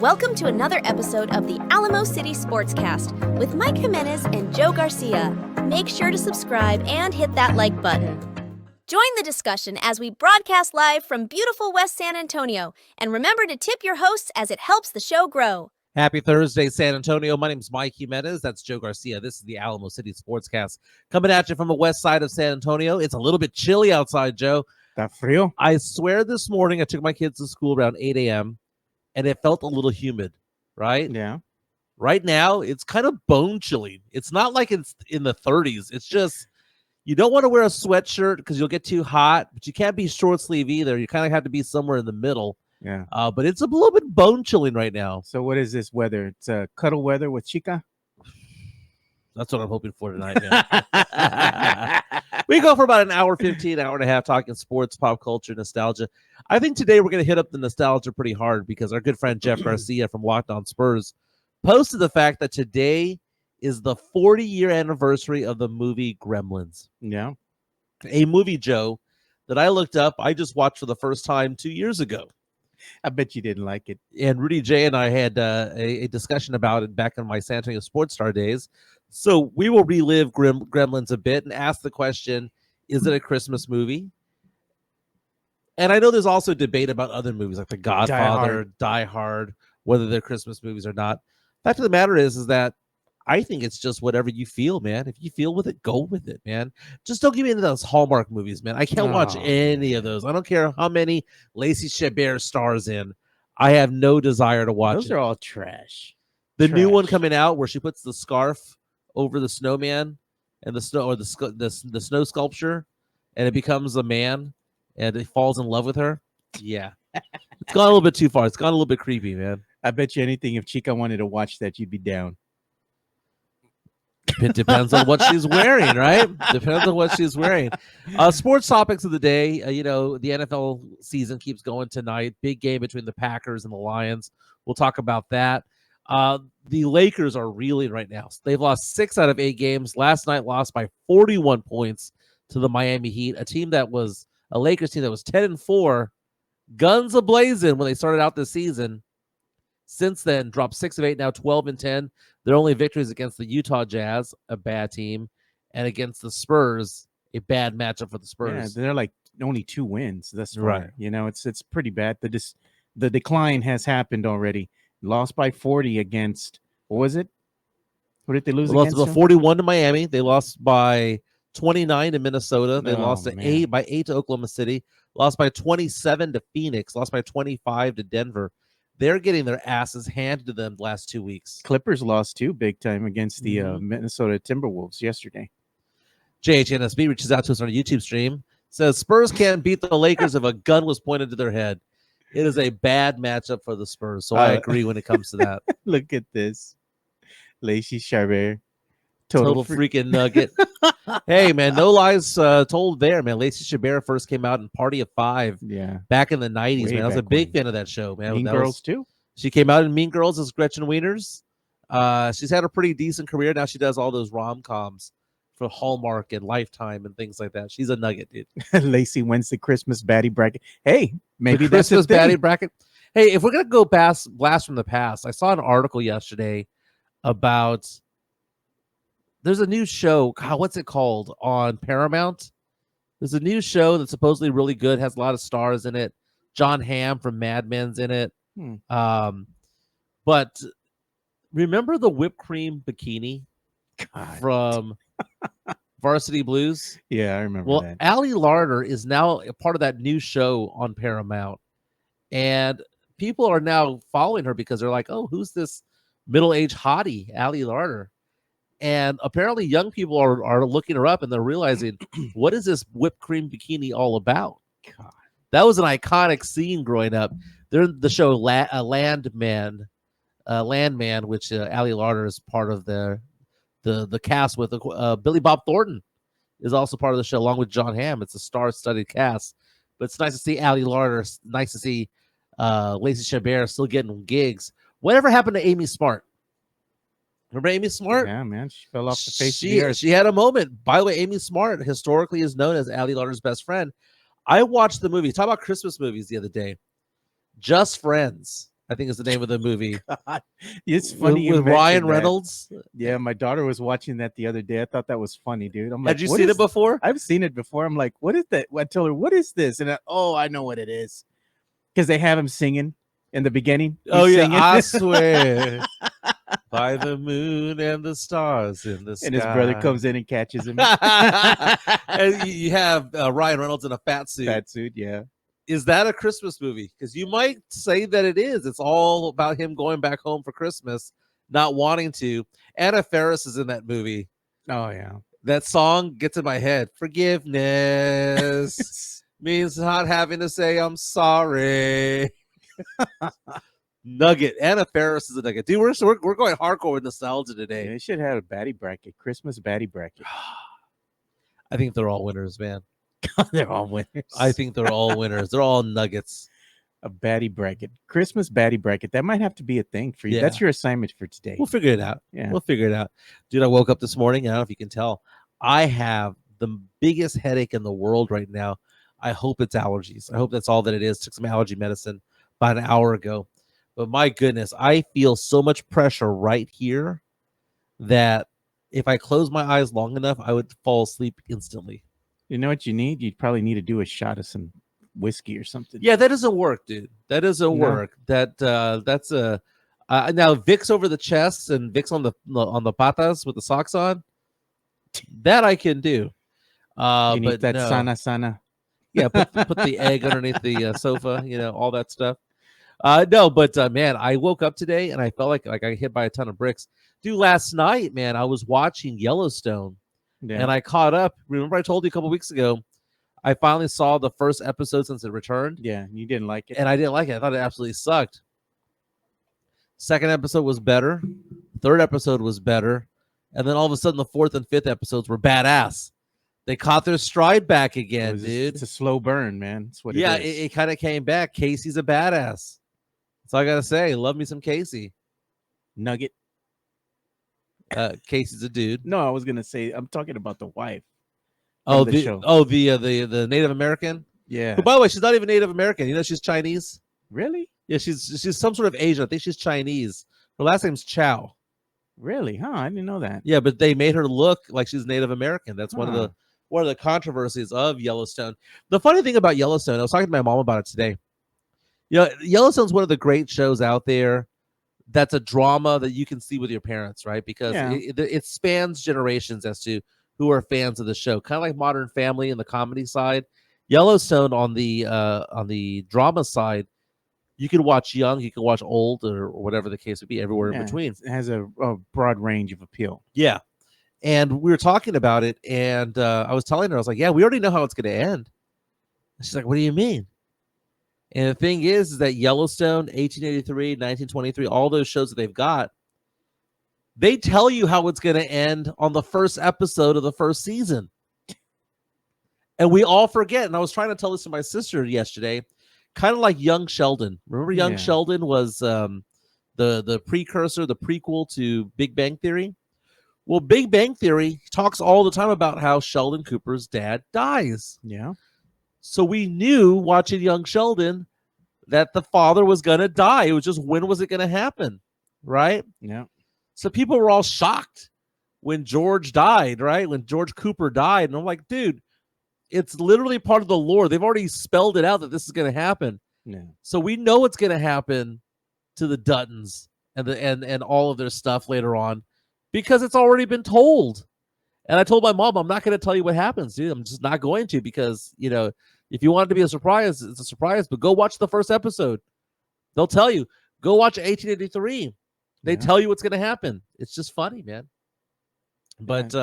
Welcome to another episode of the Alamo City Sportscast with Mike Jimenez and Joe Garcia. Make sure to subscribe and hit that like button. Join the discussion as we broadcast live from beautiful West San Antonio. And remember to tip your hosts as it helps the show grow. Happy Thursday, San Antonio. My name is Mike Jimenez. That's Joe Garcia. This is the Alamo City Sportscast coming at you from the west side of San Antonio. It's a little bit chilly outside, Joe. That frío? I swear this morning I took my kids to school around 8 a.m. and it felt a little humid, right? Yeah. Right now, it's kind of bone chilly. It's not like it's in the 30s. It's just, you don't want to wear a sweatshirt because you'll get too hot, but you can't be short sleeve either. You kind of have to be somewhere in the middle. Yeah. But it's a little bit bone chilling right now. So what is this weather? It's cuddle weather with Chica? That's what I'm hoping for tonight. Yeah. We go for about an hour 15, hour and a half talking sports, pop culture, nostalgia. I think today we're going to hit up the nostalgia pretty hard because our good friend Jeff Garcia from Locked On Spurs posted the fact that today is the 40-year anniversary of the movie Gremlins. Yeah. A movie, Joe, that I looked up. I just watched for the first time 2 years ago. I bet you didn't like it. And Rudy J and I had a discussion about it back in my San Antonio Sports Star days. So we will relive Gremlins a bit and ask the question, is it a Christmas movie? And I know there's also debate about other movies like The Godfather, Die Hard, whether they're Christmas movies or not. Fact of the matter is that I think it's just whatever you feel, man. If you feel with it, go with it, man. Just don't give me into those Hallmark movies, man. I can't watch any of those. I don't care how many Lacey Chabert stars in. I have no desire to watch Those are all trash. The new one coming out where she puts the scarf over the snowman and the snow or the snow sculpture, and it becomes a man, and it falls in love with her. Yeah, it's gone a little bit too far. It's gone a little bit creepy, man. I bet you anything if Chica wanted to watch that, you'd be down. It depends on what she's wearing, right? Depends on what she's wearing. Sports topics of the day. The NFL season keeps going tonight. Big game between the Packers and the Lions. We'll talk about that. The Lakers are reeling right now. They've lost 6 out of 8 games. Last night lost by 41 points to the Miami Heat, a Lakers team that was 10-4, guns a-blazing when they started out this season. Since then, dropped 6 of 8, now 12-10. Their only victories against the Utah Jazz, a bad team, and against the Spurs, a bad matchup for the Spurs. Yeah, they're like only 2 wins. That's right. It's pretty bad. The decline has happened already. Lost by 40 against, what was it? What did they lose against? Lost by 41 to Miami. They lost by 29 to Minnesota. They lost by 8 to Oklahoma City. Lost by 27 to Phoenix. Lost by 25 to Denver. They're getting their asses handed to them the last 2 weeks. Clippers lost too big time against the Minnesota Timberwolves yesterday. JHNSB reaches out to us on a YouTube stream. Says Spurs can't beat the Lakers if a gun was pointed to their head. It is a bad matchup for the Spurs, so I agree when it comes to that. Look at this. Lacey Chabert. Total freaking nugget. Hey, man, no lies told there, man. Lacey Chabert first came out in Party of Five back in the 90s, man. I was a big fan of that show, man. Mean Girls, too? She came out in Mean Girls as Gretchen Wieners. She's had a pretty decent career. Now she does all those rom-coms for Hallmark and Lifetime and things like that. She's a nugget, dude. Lacey wins the Christmas baddie bracket. Hey, maybe that's Christmas baddie bracket. Hey, if we're going to go blast from the past, I saw an article yesterday about there's a new show. God, what's it called on Paramount? There's a new show that's supposedly really good, has a lot of stars in it. John Hamm from Mad Men's in it. But remember the whipped cream bikini from Varsity Blues? Yeah, I remember that. Well, Allie Larder is now a part of that new show on Paramount. And people are now following her because they're like, oh, who's this middle-aged hottie, Allie Larder? And apparently young people are looking her up and they're realizing, what is this whipped cream bikini all about? God. That was an iconic scene growing up. They're in the show Landman, which Allie Larder is part of the cast with. Billy Bob Thornton is also part of the show along with John Hamm. It's a star-studded cast. But it's nice to see Allie Larder. Nice to see Lacey Chabert still getting gigs. Whatever happened to Amy Smart? Remember Amy Smart? Yeah, man. She fell off the face of the earth. She had a moment. By the way, Amy Smart historically is known as Allie Larder's best friend. I watched the movie. Talk about Christmas movies the other day. Just Friends. I think is the name of the movie. God, it's funny you with mentioned Ryan that. Reynolds. Yeah, my daughter was watching that the other day. I thought that was funny, dude. I'm Had like, you "What seen is it before? I've seen it before. I'm like, what is that? I tell her, what is this? And I know what it is. Because they have him singing in the beginning. He's Oh yeah, singing. I swear by the moon and the stars in the sky. And his brother comes in and catches him. And you have Ryan Reynolds in a fat suit. Fat suit, yeah. Is that a Christmas movie? Because you might say that it is. It's all about him going back home for Christmas, not wanting to. Anna Faris is in that movie. Oh yeah. That song gets in my head. Forgiveness means not having to say I'm sorry. Nugget. Anna Faris is a nugget. Dude, we're going hardcore with nostalgia Yeah, today. they should have a baddie bracket, Christmas baddie bracket. I think they're all winners, man. They're all winners. I think they're all winners. They're all nuggets. A baddie bracket, Christmas baddie bracket. That might have to be a thing for you. Yeah. That's your assignment for today. We'll figure it out. Yeah. We'll figure it out. Dude, I woke up this morning. I don't know if you can tell. I have the biggest headache in the world right now. I hope it's allergies. I hope that's all that it is. Took some allergy medicine about an hour ago. But my goodness, I feel so much pressure right here that if I close my eyes long enough, I would fall asleep instantly. You know what you need? You'd probably need to do a shot of some whiskey or something. Yeah, that doesn't work, dude. That doesn't work. That's a now Vicks over the chest and Vicks on the patas with the socks on. That I can do. you need But that no. sana. Yeah, put the egg underneath the sofa, all that stuff. No, but man, I woke up today and I felt like I got hit by a ton of bricks. Dude, last night, man, I was watching Yellowstone and I caught up. Remember I told you a couple weeks ago, I finally saw the first episode since it returned. Yeah, you didn't like it. And I didn't like it. I thought it absolutely sucked. Second episode was better. Third episode was better. And then all of a sudden, the fourth and fifth episodes were badass. They caught their stride back again, dude. It's a slow burn, man. That's what Yeah, it is. it kind of came back. Casey's a badass. That's all I got to say. Love me some Casey. Nugget. Casey's a dude. No, I was going to say, I'm talking about the wife. Oh, the show. The Native American? Yeah. But by the way, she's not even Native American. You know she's Chinese? Really? Yeah, she's some sort of Asian. I think she's Chinese. Her last name's Chow. Really? Huh? I didn't know that. Yeah, but they made her look like she's Native American. That's one of the controversies of Yellowstone. The funny thing about Yellowstone, I was talking to my mom about it today. Yellowstone's one of the great shows out there that's a drama that you can see with your parents, right? Because it spans generations as to who are fans of the show. Kind of like Modern Family in the comedy side. Yellowstone on the drama side, you can watch young, you can watch old, or whatever the case would be, everywhere in between. It has a broad range of appeal. Yeah. And we were talking about it, and I was telling her, I was like, yeah, we already know how it's going to end. And she's like, what do you mean? And the thing is that Yellowstone, 1883, 1923, all those shows that they've got, they tell you how it's going to end on the first episode of the first season. And we all forget. And I was trying to tell this to my sister yesterday, kind of like Young Sheldon. Remember Young Sheldon was the precursor, the prequel to Big Bang Theory? Well, Big Bang Theory talks all the time about how Sheldon Cooper's dad dies. Yeah. So we knew watching Young Sheldon that the father was going to die. It was just, when was it going to happen? Right? Yeah. So people were all shocked when George died, right? When George Cooper died. And I'm like, dude, it's literally part of the lore. They've already spelled it out that this is going to happen. Yeah. So we know it's going to happen to the Duttons and all of their stuff later on because it's already been told. And I told my mom, I'm not going to tell you what happens, dude. I'm just not going to because, if you want it to be a surprise, it's a surprise. But go watch the first episode. They'll tell you. Go watch 1883. They tell you what's going to happen. It's just funny, man. But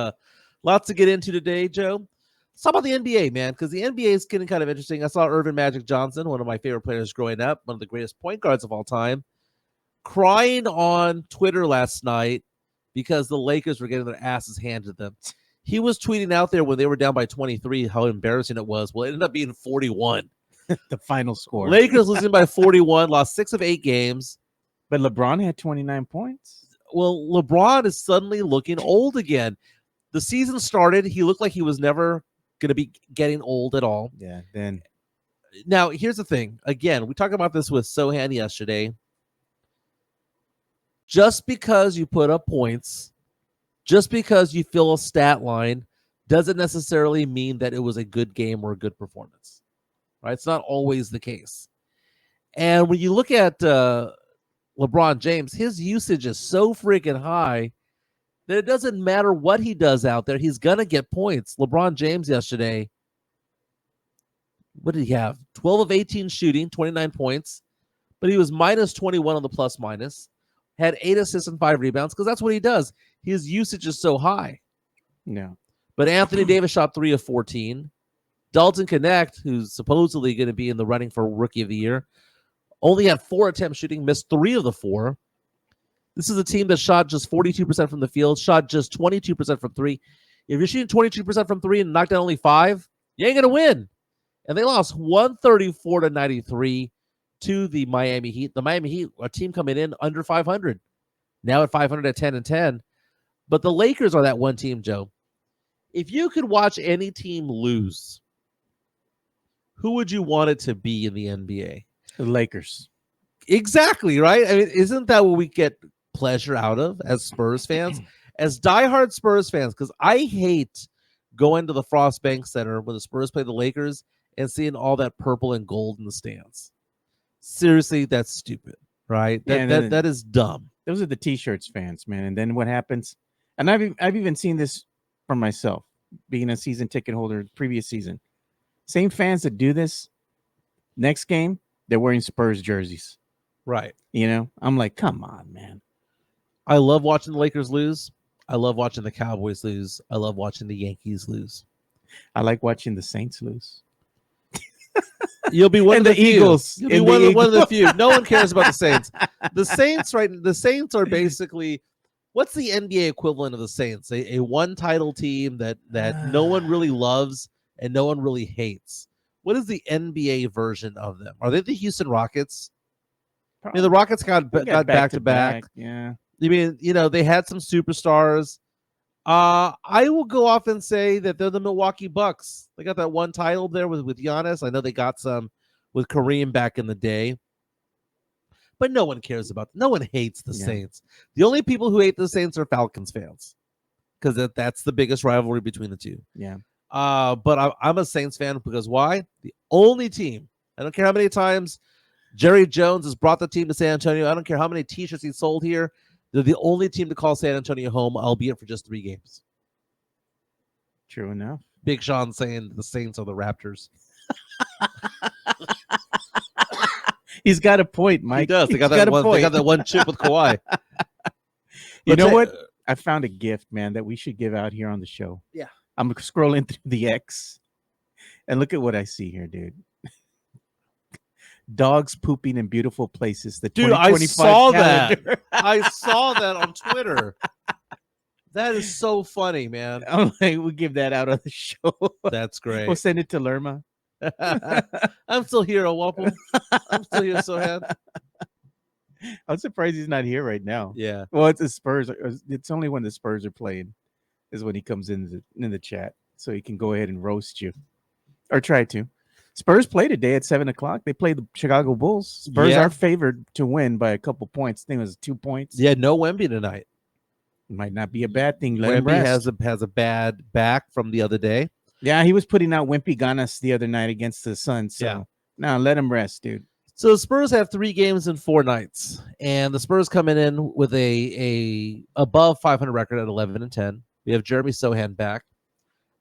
lots to get into today, Joe. Let's talk about the NBA, man, because the NBA is getting kind of interesting. I saw Irvin Magic Johnson, one of my favorite players growing up, one of the greatest point guards of all time, crying on Twitter last night because the Lakers were getting their asses handed to them. He was tweeting out there when they were down by 23 how embarrassing it was. Well, it ended up being 41. The final score. Lakers losing by 41, lost 6 of 8 games. But LeBron had 29 points. Well, LeBron is suddenly looking old again. The season started. He looked like he was never going to be getting old at all. Yeah, then. Now, here's the thing. Again, we talked about this with Sohan yesterday. just because you put up points, just because you fill a stat line, doesn't necessarily mean that it was a good game or a good performance. Right? It's not always the case. And when you look at LeBron James, his usage is so freaking high that it doesn't matter what he does out there. He's going to get points. LeBron James yesterday, what did he have? 12 of 18 shooting, 29 points. But he was minus 21 on the plus minus. Had 8 assists and 5 rebounds because that's what he does. His usage is so high. No. But Anthony Davis shot 3 of 14. Dalton Connect, who's supposedly going to be in the running for Rookie of the Year, only had 4 attempts shooting, missed 3 of the 4. This is a team that shot just 42% from the field, shot just 22% from 3. If you're shooting 22% from 3 and knocked down only 5, you ain't going to win. And they lost 134-93 to the Miami Heat. The Miami Heat, a team coming in under 500, now at 500 at 10-10. But the Lakers are that one team, Joe. If you could watch any team lose, who would you want it to be in the NBA? The Lakers. Exactly, right? I mean, isn't that what we get pleasure out of as Spurs fans? As diehard Spurs fans, because I hate going to the Frost Bank Center when the Spurs play the Lakers and seeing all that purple and gold in the stands. Seriously, that's stupid, right? That is dumb. Those are the T-shirts fans, man. And then what happens? And I've even seen this for myself, being a season ticket holder previous season. Same fans that do this, next game, they're wearing Spurs jerseys. Right. You know, I'm like, come on, man. I love watching the Lakers lose. I love watching the Cowboys lose. I love watching the Yankees lose. I like watching the Saints lose. You'll be one of the Eagles. You'll be one of the few. No one cares about the Saints. The Saints, right? The Saints are basically, what's the NBA equivalent of the Saints? A one title team that no one really loves and no one really hates. What is the NBA version of them? Are they the Houston Rockets? I mean, the Rockets got back to back. Yeah. I mean, they had some superstars. I will go off and say that they're the Milwaukee Bucks. They got that one title there with Giannis. I know they got some with Kareem back in the day. But no one cares about them. No one hates the Saints. The only people who hate the Saints are Falcons fans because that's the biggest rivalry between the two. Yeah. But I'm a Saints fan because why? The only team, I don't care how many times Jerry Jones has brought the team to San Antonio. I don't care how many T-shirts he sold here. They're the only team to call San Antonio home, albeit for just 3 games. True enough. Big Sean saying the Saints are the Raptors. He's got a point, Mike. He does. They got that one chip with Kawhi. You know what? I found a gift, man, that we should give out here on the show. Yeah. I'm scrolling through the X, and look at what I see here, dude. Dogs pooping in beautiful places. Dude, I saw that. I saw that on Twitter. That is so funny, man. I'm like, we'll give that out on the show. That's great. We'll send it to Lerma. I'm still here, Owapple. I'm still here, Sohan. I'm surprised he's not here right now. Yeah. Well, it's the Spurs. It's only when the Spurs are playing is when he comes in the chat, so he can go ahead and roast you, or try to. Spurs play today at 7:00. They play the Chicago Bulls. Spurs are favored to win by a couple points. I think it was 2 points. Yeah, no Wemby tonight. Might not be a bad thing. Wemby has a bad back from the other day. Yeah, he was putting out Wimpy Ganas the other night against the Suns. So now let him rest, dude. So the Spurs have 3 games in 4 nights, and the Spurs coming in with a above 500 record at 11-10. We have Jeremy Sohan back.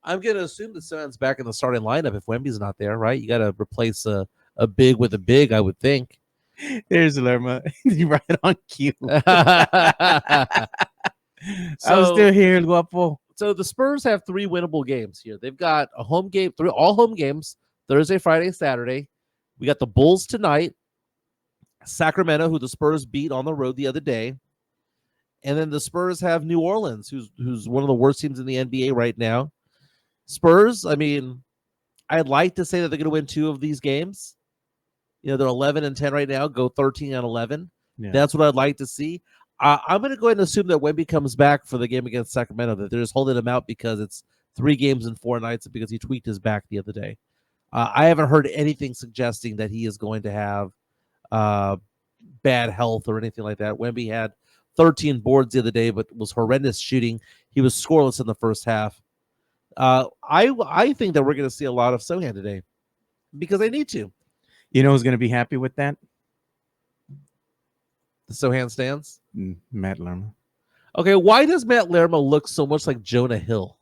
I'm going to assume that Sohan's back in the starting lineup if Wemby's not there, right? You got to replace a big with a big, I would think. There's Lerma. Right on cue. I'm still here, Guapo. So the Spurs have 3 winnable games here. They've got a home game, all home games, Thursday, Friday, Saturday. We got the Bulls tonight, Sacramento, who the Spurs beat on the road the other day. And then the Spurs have New Orleans, who's one of the worst teams in the NBA right now. Spurs, I mean, I'd like to say that they're going to win 2 of these games. They're 11-10 right now, go 13-11. Yeah. That's what I'd like to see. I'm going to go ahead and assume that Wemby comes back for the game against Sacramento, that they're just holding him out because it's 3 games in 4 nights and because he tweaked his back the other day. I haven't heard anything suggesting that he is going to have bad health or anything like that. Wemby had 13 boards the other day, but was horrendous shooting. He was scoreless in the first half. I think that we're going to see a lot of Sohan today because they need to. You know who's going to be happy with that? The Sohan stands. Matt Lerma. Okay, why does Matt Lerma look so much like Jonah Hill?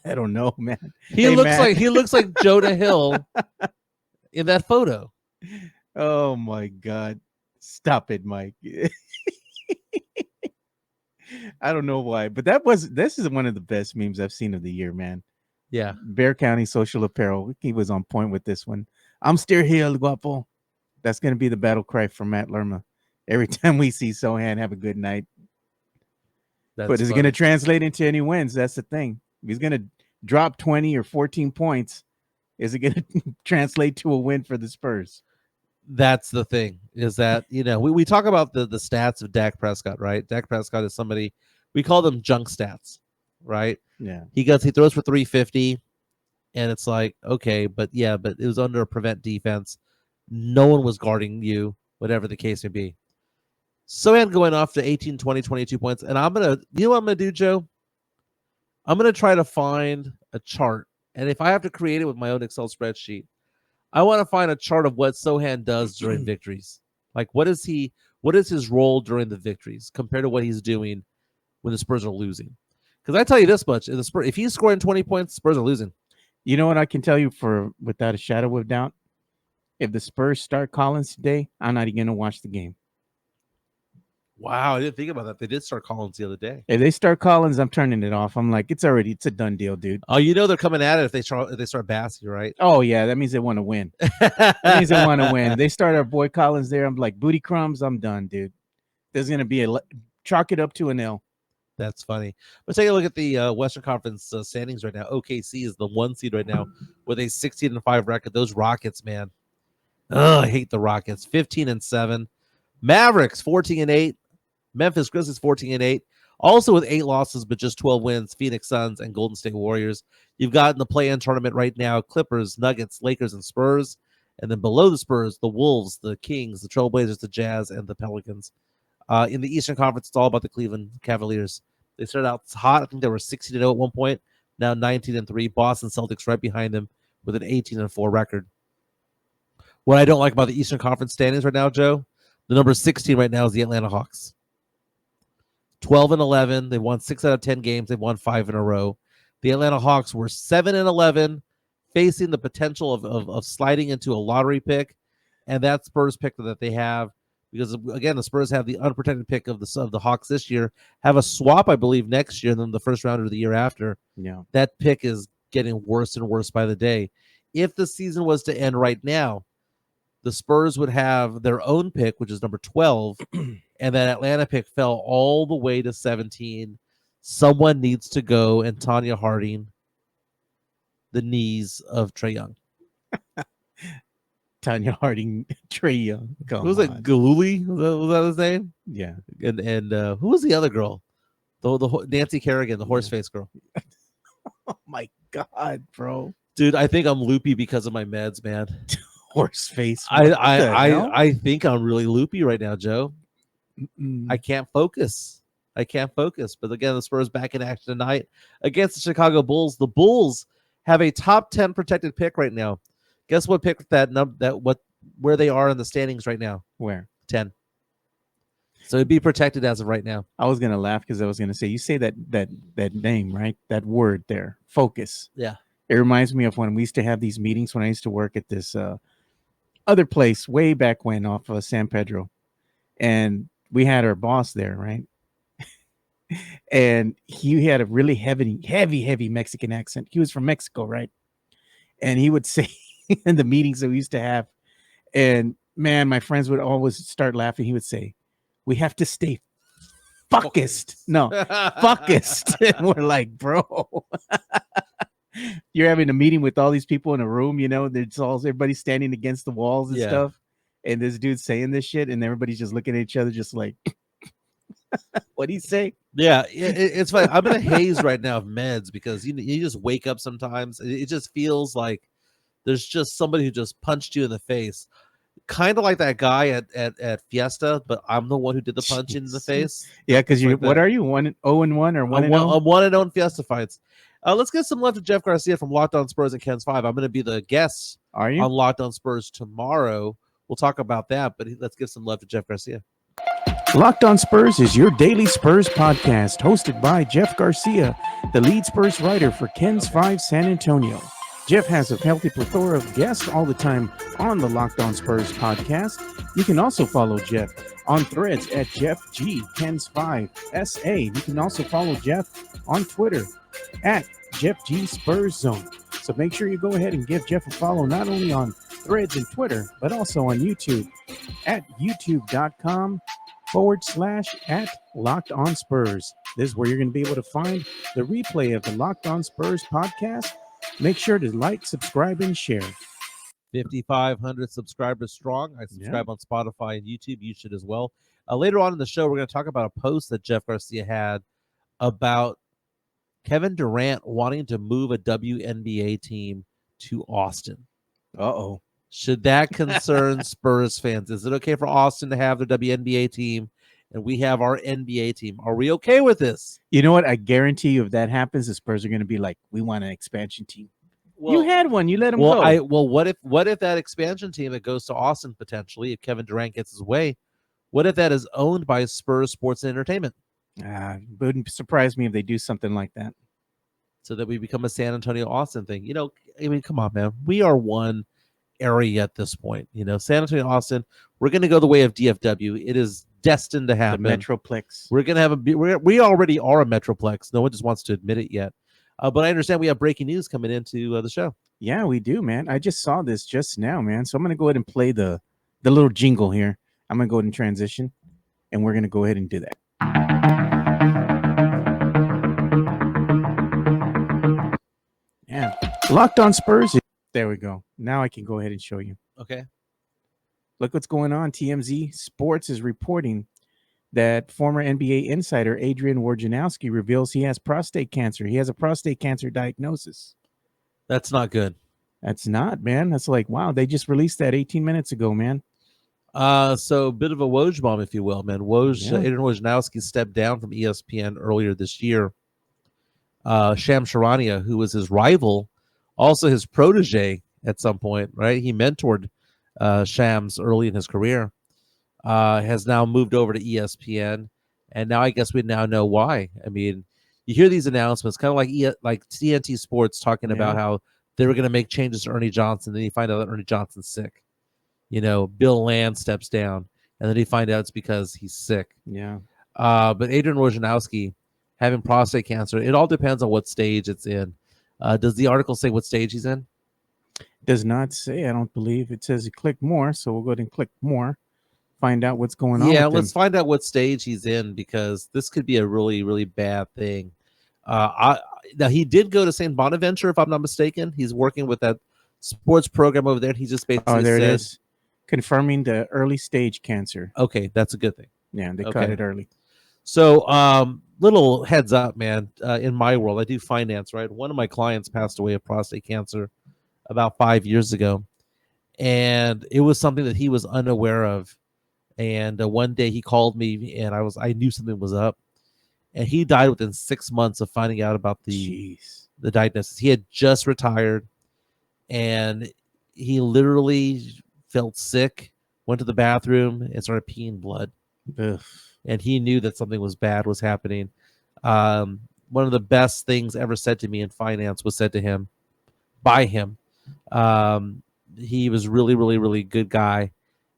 I don't know, man. He looks like Jonah Hill in that photo. Oh my God. Stop it, Mike. I don't know why, but this is one of the best memes I've seen of the year, man. Yeah. Bear County Social Apparel. He was on point with this one. I'm still here, guapo. That's going to be the battle cry for Matt Lerma. Every time we see Sohan, have a good night. But is it going to translate into any wins? That's the thing. If he's going to drop 20 or 14 points, is it going to translate to a win for the Spurs? That's the thing, is that, we talk about the stats of Dak Prescott, right? Dak Prescott is somebody, we call them junk stats, right? Yeah. He throws for 350, and it's like, okay, but it was under a prevent defense. No one was guarding you, whatever the case may be. Sohan going off to 18, 20, 22 points. And you know what I'm going to do, Joe? I'm going to try to find a chart. And if I have to create it with my own Excel spreadsheet, I want to find a chart of what Sohan does during victories. Like, what is his role during the victories compared to what he's doing when the Spurs are losing? Because I tell you this much, if he's scoring 20 points, Spurs are losing. You know what I can tell you without a shadow of doubt? If the Spurs start Collins today, I'm not even going to watch the game. Wow, I didn't think about that. They did start Collins the other day. If they start Collins, I'm turning it off. I'm like, it's a done deal, dude. Oh, they're coming at it if they start Bassey, right? Oh yeah, that means they want to win. That means they want to win. If they start our boy Collins there, I'm like, booty crumbs, I'm done, dude. There's gonna be chalk it up to an L. That's funny. Let's take a look at the Western Conference standings right now. OKC is the 1 seed right now with a 16-5 record. Those Rockets, man. Oh, I hate the Rockets. 15-7. Mavericks 14-8. Memphis Grizzlies 14-8. Also with 8 losses, but just 12 wins. Phoenix Suns and Golden State Warriors. You've got in the play-in tournament right now Clippers, Nuggets, Lakers, and Spurs. And then below the Spurs, the Wolves, the Kings, the Trailblazers, the Jazz, and the Pelicans. In the Eastern Conference, it's all about the Cleveland Cavaliers. They started out hot. I think they were 16-0 at one point. Now 19-3. Boston Celtics right behind them with an 18-4 record. What I don't like about the Eastern Conference standings right now, Joe, the number 16 right now is the Atlanta Hawks. 12-11. They won 6 out of 10 games. They've won 5 in a row. The Atlanta Hawks were 7-11, facing the potential of sliding into a lottery pick, and that Spurs pick that they have, because again the Spurs have the unprotected pick of the Hawks this year, have a swap I believe next year, and then the first round of the year after. Yeah, that pick is getting worse and worse by the day. If the season was to end right now, the Spurs would have their own pick, which is number 12, and that Atlanta pick fell all the way to 17. Someone needs to go and Tanya Harding the knees of Trae Young. Tanya Harding, Trae Young. Who was it? Galuli? Was that his name? Yeah. And who was the other girl? The Nancy Kerrigan, the horse face girl. Oh my God, bro. Dude, I think I'm loopy because of my meds, man. Horse face. I think I'm really loopy right now, Joe. I can't focus. But again, the Spurs back in action tonight against the Chicago Bulls. The Bulls have a top 10 protected pick right now. Guess what pick where they are in the standings right now? Where? 10. So it'd be protected as of right now. I was gonna laugh because I was gonna say, you say that name, right? That word there, focus. Yeah. It reminds me of when we used to have these meetings when I used to work at this other place way back when off of San Pedro. And we had our boss there, right? And he had a really heavy Mexican accent. He was from Mexico, right? And he would say in the meetings that we used to have, and man, my friends would always start laughing. He would say, "We have to stay focused." No, focused. And we're like, bro, you're having a meeting with all these people in a room, there's everybody standing against the walls and stuff. And this dude's saying this shit, and everybody's just looking at each other, just like, what'd he say? Yeah, it's funny. I'm in a haze right now of meds because you just wake up sometimes. It just feels like there's just somebody who just punched you in the face. kind of like that guy at Fiesta, but I'm the one who did the punch in the Jeez. face. Yeah, because Just like what that. are you 1-0 or 1-0? I'm 1-0 in Fiesta fights. Let's get some love to Jeff Garcia from Locked On Spurs and Ken's 5. I'm going to be the guest Are you? on Locked On Spurs tomorrow. We'll talk about that, but let's give some love to Jeff Garcia. Locked On Spurs is your daily Spurs podcast, hosted by Jeff Garcia, the lead Spurs writer for Ken's 5 San Antonio. Jeff has a healthy plethora of guests all the time on the Locked On Spurs podcast. You can also follow Jeff on threads at JeffG Ken's5SA. You can also follow Jeff on Twitter at JeffG So make sure you go ahead and give Jeff a follow not only on threads and Twitter, but also on YouTube at youtube.com/@Locked On Spurs. This is where you're going to be able to find the replay of the Locked On Spurs podcast. Make sure to like, subscribe, and share. 5,500 subscribers strong. I subscribe on Spotify and YouTube. You should as well. Later on in the show, we're going to talk about a post that Jeff Garcia had about Kevin Durant wanting to move a WNBA team to Austin. Uh-oh. Should that concern Spurs fans? Is it okay for Austin to have their WNBA team and we have our NBA team? Are we okay with this? You know what? I guarantee you if that happens, the Spurs are going to be like, we want an expansion team. Well, you had one. You let them go. What if that expansion team that goes to Austin potentially, if Kevin Durant gets his way, what if that is owned by Spurs Sports and Entertainment? It wouldn't surprise me if they do something like that. So that we become a San Antonio Austin thing. You know, I mean, come on, man. We are one area at this point. You know, San Antonio Austin, we're going to go the way of DFW. It is destined to happen. The Metroplex. We're going to have we already are a Metroplex. No one just wants to admit it yet. But I understand we have breaking news coming into the show. Yeah, we do, man. I just saw this just now, man. So I'm going to go ahead and play the little jingle here. I'm going to go ahead and transition, and we're going to go ahead and do that. Yeah. Locked On Spurs. There we go. Now I can go ahead and show you. Okay. Look what's going on. TMZ Sports is reporting that former NBA insider Adrian Wojnarowski reveals he has prostate cancer. He has a prostate cancer diagnosis. That's not good. That's not, man. That's like, wow, they just released that 18 minutes ago, man. So a bit of a Woj bomb, if you will, man. Adrian Wojnarowski stepped down from ESPN earlier this year. Sham Charania, who was his rival, also his protege at some point, right? He mentored Shams early in his career, has now moved over to ESPN, and now I guess we now know why. I mean, you hear these announcements, kind of like TNT Sports talking about how they were going to make changes to Ernie Johnson, then you find out that Ernie Johnson's sick. You know, Bill Land steps down, and then you find out it's because he's sick. Yeah. But Adrian Wojnarowski having prostate cancer, it all depends on what stage it's in. Does the article say what stage he's in? Does not say. I don't believe it says you click more. So we'll go ahead and click more. Find out what's going on. Yeah, let's find out what stage he's in, because this could be a really, really bad thing. Now he did go to St. Bonaventure, if I'm not mistaken. He's working with that sports program over there. He just basically there said, it is. Confirming the early stage cancer. Okay, that's a good thing. Yeah, they caught it early. So, little heads up, man. In my world, I do finance, right? One of my clients passed away of prostate cancer about 5 years ago, and it was something that he was unaware of. And one day he called me, and I knew something was up, and he died within 6 months of finding out about the diagnosis. He had just retired, and he literally felt sick, went to the bathroom, and started peeing blood. Ugh. And he knew that something was bad was happening. One of the best things ever said to me in finance was said to him by him. He was really, really, really good guy.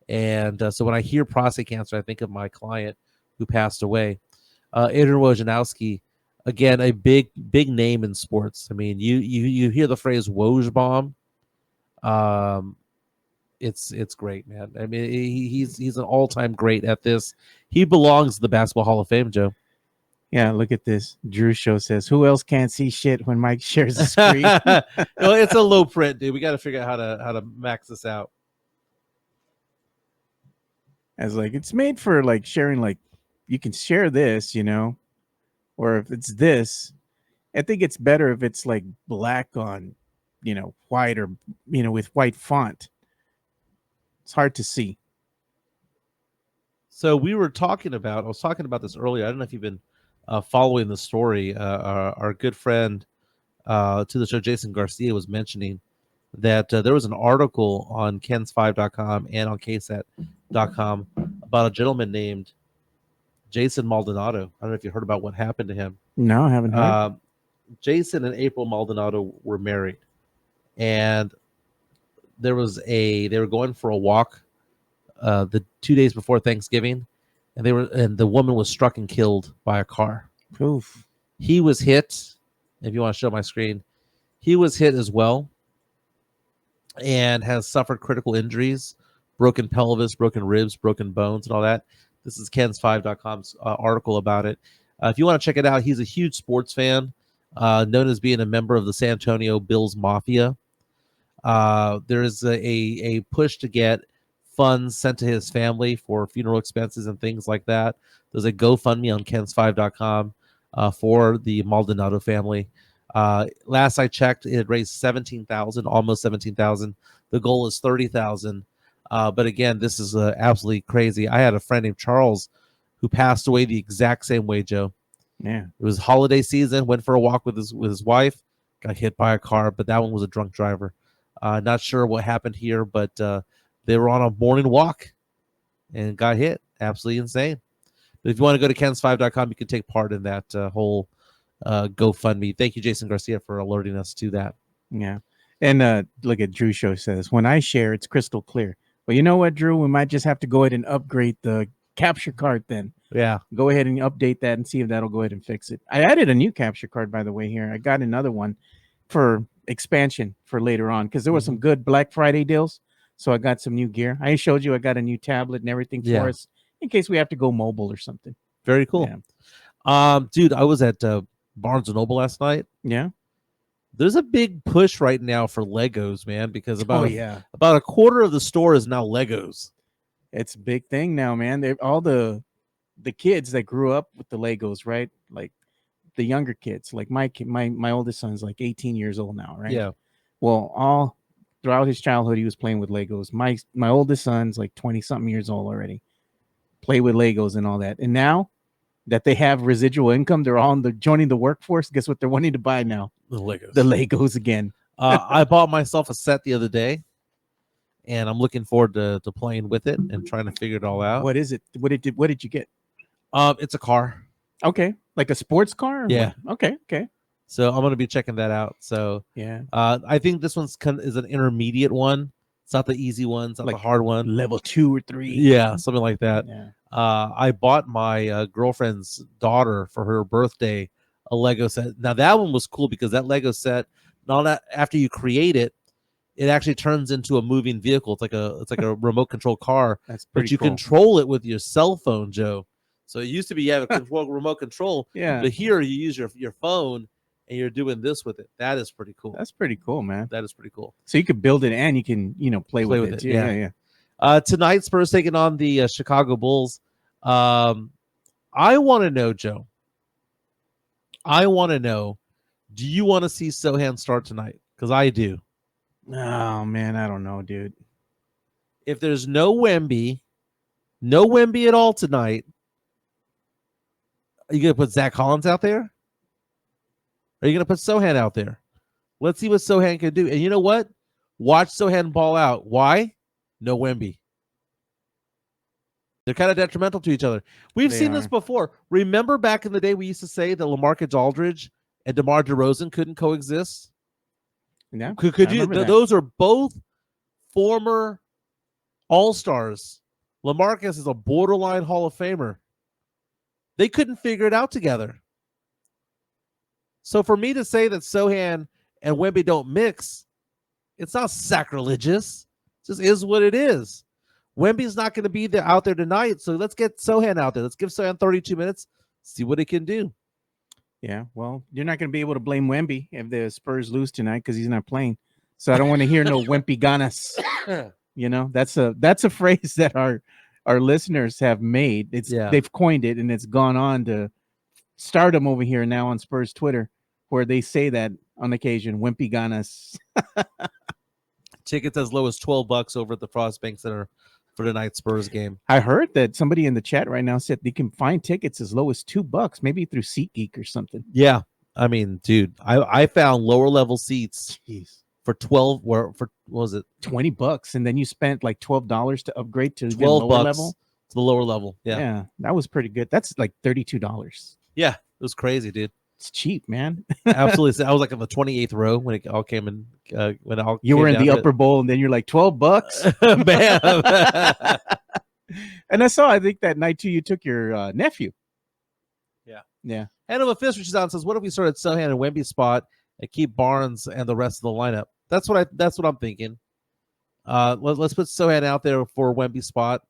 And so when I hear prostate cancer, I think of my client who passed away. Adrian Wojnarowski, again, a big name in sports. I mean, you hear the phrase Woj bomb. It's great, man. I mean, he's an all-time great at this. He belongs to the Basketball Hall of Fame, Joe. Yeah, look at this. Drew Show says, who else can't see shit when Mike shares the screen? No, it's a low print, dude. We got to figure out how to max this out. As like, it's made for like sharing, like you can share this, you know, or if it's this, I think it's better if it's like black on, you know, white, or, you know, with white font. It's hard to see. So I was talking about this earlier. I don't know if you've been following the story. Our good friend to the show, Jason Garcia, was mentioning that there was an article on kens5.com and on ksat.com about a gentleman named Jason Maldonado. I don't know if you heard about what happened to him. No, I haven't heard. Jason and April Maldonado were married, and they were going for a walk the 2 days before Thanksgiving, and the woman was struck and killed by a car. Oof. He was hit. If you want to show my screen, he was hit as well, and has suffered critical injuries, broken pelvis, broken ribs, broken bones, and all that. This is kens5.com's article about it. If you want to check it out, he's a huge sports fan, known as being a member of the San Antonio Bills Mafia. There is a push to get funds sent to his family for funeral expenses and things like that. There's a GoFundMe on kens5.com for the Maldonado family. Last I checked, it raised $17,000, almost $17,000. The goal is $30,000. But again, this is absolutely crazy. I had a friend named Charles who passed away the exact same way, Joe. Yeah. It was holiday season, went for a walk with his wife, got hit by a car, but that one was a drunk driver. Not sure what happened here, but they were on a morning walk and got hit. Absolutely insane. But if you want to go to kens5.com, you can take part in that whole GoFundMe. Thank you, Jason Garcia, for alerting us to that. Yeah. And look at Drew Show says, when I share, it's crystal clear. But you know what, Drew? We might just have to go ahead and upgrade the capture card then. Yeah. Go ahead and update that and see if that'll go ahead and fix it. I added a new capture card, by the way, here. I got another one for expansion for later on because there were some good Black Friday deals. So I got some new gear. I showed you I got a new tablet and everything for us in case we have to go mobile or something. Very cool. Yeah. Dude, I was at Barnes & Noble last night. Yeah. There's a big push right now for Legos, man, because about a quarter of the store is now Legos. It's a big thing now, man. They're all the kids that grew up with the Legos, right? Like the younger kids, like my oldest son's like 18 years old now, right? Yeah. Well, all throughout his childhood, he was playing with Legos. My oldest son's like 20 something years old already. Play with Legos and all that. And now that they have residual income, they're all joining the workforce. Guess what they're wanting to buy now? The Legos. The Legos again. I bought myself a set the other day, and I'm looking forward to playing with it and trying to figure it all out. What is it? What did you get? It's a car. Okay, like a sports car? Yeah. What? Okay. So I'm gonna be checking that out. So yeah, I think this one's is an intermediate one. It's not the easy one. It's not like the hard one. Level 2 or 3. Yeah, something like that. Yeah. I bought my girlfriend's daughter for her birthday a Lego set. Now that one was cool because that Lego set, not that after you create it, it actually turns into a moving vehicle. It's like a remote control car. That's pretty but you cool. control it with your cell phone, Joe. So it used to be you have a remote control. Yeah. But here you use your phone and you're doing this with it. That is pretty cool. That's pretty cool, man. That is pretty cool. So you could build it and you can, play with it. Yeah. Tonight, Spurs taking on the Chicago Bulls. I want to know, Joe. I want to know, do you want to see Sohan start tonight? Because I do. Oh, man, I don't know, dude. If there's no Wemby at all tonight, are you going to put Zach Collins out there? Are you going to put Sohan out there? Let's see what Sohan can do. And you know what? Watch Sohan ball out. Why? No Wemby. They're kind of detrimental to each other. We've seen this before. Remember back in the day we used to say that LaMarcus Aldridge and DeMar DeRozan couldn't coexist? Yeah. Could you? Those are both former All-Stars. LaMarcus is a borderline Hall of Famer. They couldn't figure it out together. So for me to say that Sohan and Wemby don't mix, it's not sacrilegious. It just is what it is. Wemby's not going to be out there tonight, so let's get Sohan out there. Let's give Sohan 32 minutes, see what he can do. Yeah, well, you're not going to be able to blame Wemby if the Spurs lose tonight because he's not playing. So I don't want to hear no Wemby ganas. That's a phrase that our listeners have made. They've coined it, and it's gone on to stardom over here now on Spurs Twitter, where they say that on occasion, Wemby ganas. Tickets as low as $12 over at the Frost Bank Center for tonight's Spurs game. I heard that somebody in the chat right now said they can find tickets as low as $2, maybe through SeatGeek or something. Yeah, I mean, dude, I found lower level seats for 12. What was it? $20, and then you spent like $12 to upgrade to even $12 lower level. To the lower level. Yeah. Yeah, that was pretty good. That's like $32. Yeah, it was crazy, dude. It's cheap, man. Absolutely. I was like on the 28th row when it all came in. When it all You came were in down the to upper bowl, and then you're like $12. it. Bam. And I think that night too, you took your nephew. Yeah. Hand of a fist reaches out and says, "What if we started Sohan and Wemby spot and keep Barnes and the rest of the lineup?" That's what I'm thinking. Let's put Sohan out there for Wemby spot.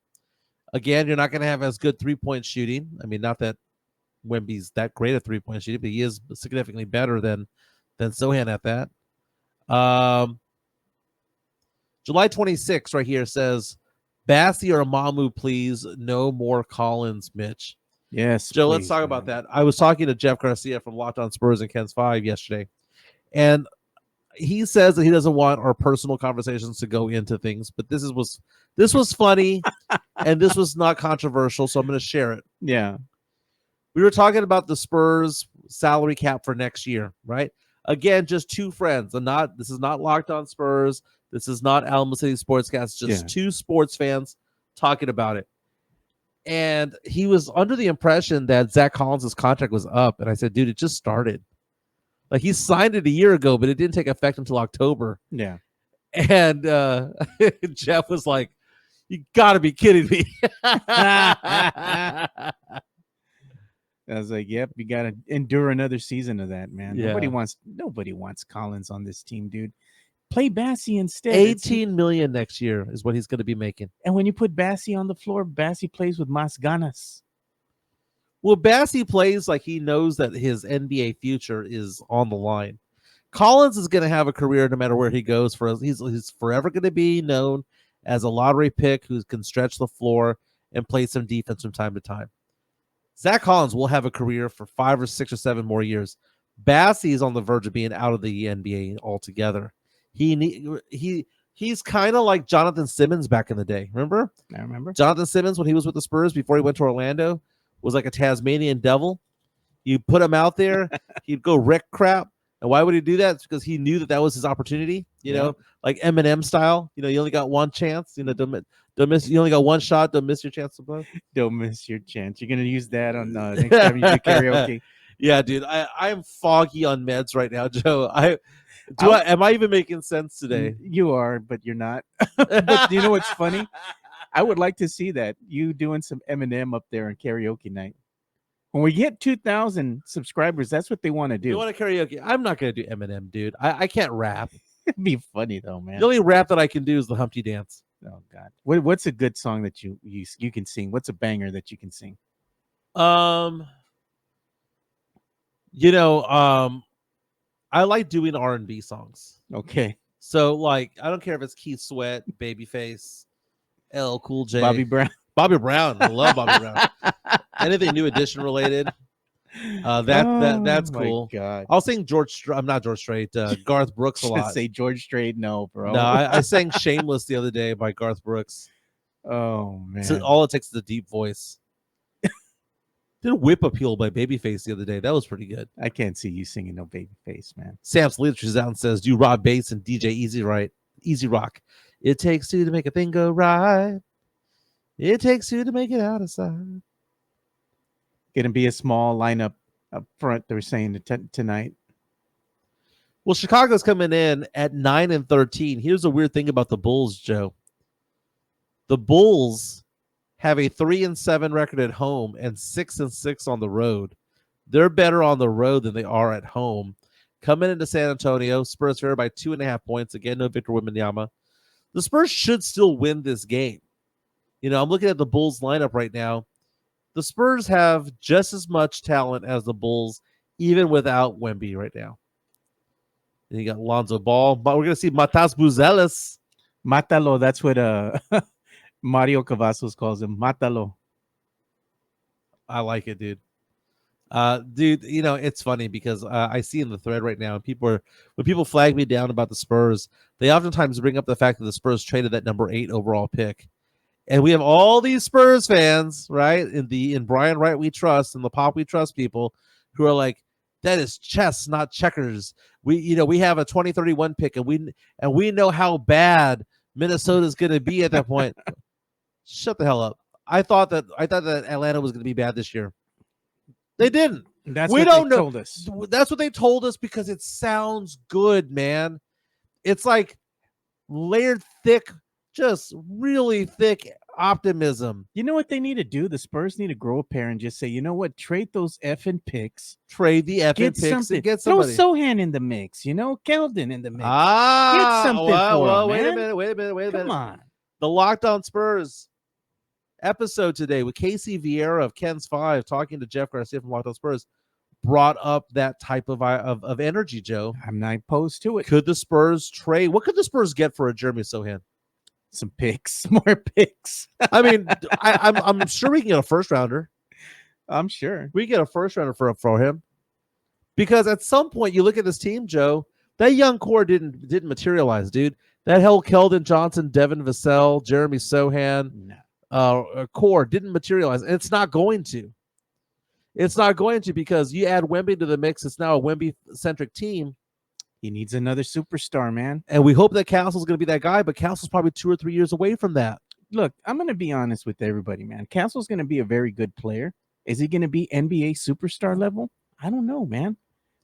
Again, you're not going to have as good 3-point shooting. I mean, not that Wemby's that great at 3-point shooting, but he is significantly better than Sohan at that. July 26th right here says, Bassie or Mamu, please. No more Collins, Mitch. Yes, Joe, please, let's talk man. about that. I was talking to Jeff Garcia from Locked On Spurs and Ken's 5 yesterday, and he says that he doesn't want our personal conversations to go into things, but this was funny and this was not controversial, so I'm going to share it. Yeah. We were talking about the Spurs salary cap for next year, right? Again, just two friends, and this is not Locked On Spurs. This is not Alamo City Sportscast. Just two sports fans talking about it. And he was under the impression that Zach Collins' contract was up. And I said, dude, it just started. Like, he signed it a year ago, but it didn't take effect until October. Yeah. And Jeff was like, you got to be kidding me. I was like, yep, you got to endure another season of that, man. Yeah. Nobody wants Collins on this team, dude. Play Bassie instead. $18 million next year is what he's going to be making. And when you put Bassie on the floor, Bassie plays with más ganas. Well, Bassie plays like he knows that his NBA future is on the line. Collins is going to have a career no matter where he goes. He's forever going to be known as a lottery pick who can stretch the floor and play some defense from time to time. Zach Collins will have a career for 5 or 6 or 7 more years. Bassie is on the verge of being out of the NBA altogether. He's kind of like Jonathan Simmons back in the day. Remember? I remember. Jonathan Simmons, when he was with the Spurs before he went to Orlando, was like a Tasmanian devil. You put him out there, he'd go wreck crap. And why would he do that? It's because he knew that was his opportunity, you know, like Eminem style. You know, you only got one chance. You know, don't miss. You only got one shot. Don't miss your chance to play. Don't miss your chance. You're gonna use that on next time you do karaoke. Yeah, dude. I'm foggy on meds right now, Joe. Am I even making sense today? You are, but you're not. But you know what's funny? I would like to see that, you doing some Eminem up there on karaoke night. When we get 2,000 subscribers, that's what they want to do. You want to karaoke? I'm not going to do Eminem, dude. I can't rap. It'd be funny though, man. The only rap that I can do is the Humpty Dance. Oh God, what's a good song that you can sing? What's a banger that you can sing? I like doing R&B songs. Okay. So, like, I don't care if it's Keith Sweat, Babyface, LL Cool J, Bobby Brown. Bobby Brown. I love Bobby Brown. Anything New Edition related. That's cool. God. I'll sing I'm not George Strait. Garth Brooks a lot. Say George Strait, no, bro. No, I sang "Shameless" the other day by Garth Brooks. Oh man! So all it takes is a deep voice. Did Whip Appeal by Babyface the other day. That was pretty good. I can't see you singing no Babyface, man. Sam's Leadership is out and says, "Do Rob Bass and DJ Easy Rock. It takes two to make a thing go right. It takes two to make it out of sight." Gonna be a small lineup up front. They're saying tonight. Well, Chicago's coming in at 9-13. Here's a weird thing about the Bulls, Joe. The Bulls have a 3-7 record at home and 6-6 on the road. They're better on the road than they are at home. Coming into San Antonio, Spurs favored by 2.5 points. Again, no Victor Wembanyama. The Spurs should still win this game. You know, I'm looking at the Bulls lineup right now. The Spurs have just as much talent as the Bulls, even without Wemby right now. And you got Lonzo Ball, but we're going to see Matas Buzelis. Matalo, that's what Mario Cavazos calls him. Matalo. I like it, dude. Dude, it's funny because I see in the thread right now, when people flag me down about the Spurs, they oftentimes bring up the fact that the Spurs traded that number 8 overall pick. And we have all these Spurs fans, right? In Brian Wright we trust, and the Pop we trust people who are like, that is chess, not checkers. We have a 2031 pick, and we know how bad Minnesota's going to be at that point. Shut the hell up. I thought that Atlanta was going to be bad this year. They didn't. That's We what don't they know. told us. That's what they told us because it sounds good, man. It's like layered thick, just really thick optimism. You know what they need to do? The Spurs need to grow a pair and just say, you know what? Trade those effing picks. Trade the effing Get picks something. and get Throw somebody. Sohan in the mix. Keldon in the mix. Ah, Get something for him, wait man. a minute. Come on. The Locked On Spurs episode today with Casey Vieira of Ken's Five talking to Jeff Garcia from Locked On Spurs brought up that type of energy, Joe. I'm not opposed to it. Could the Spurs trade? What could the Spurs get for a Jeremy Sohan? Some picks, more picks. I mean, I'm sure we can get a first rounder. I'm sure we can get a first rounder for him, because at some point you look at this team, Joe. That young core didn't materialize, dude. That hell Keldon Johnson, Devin Vassell, Jeremy Sohan core didn't materialize, and it's not going to. It's not going to, because you add Wemby to the mix. It's now a Wemby-centric team. He needs another superstar, man. And we hope that Castle's going to be that guy, but Castle's probably 2 or 3 years away from that. Look, I'm going to be honest with everybody, man. Castle's going to be a very good player. Is he going to be NBA superstar level? I don't know, man.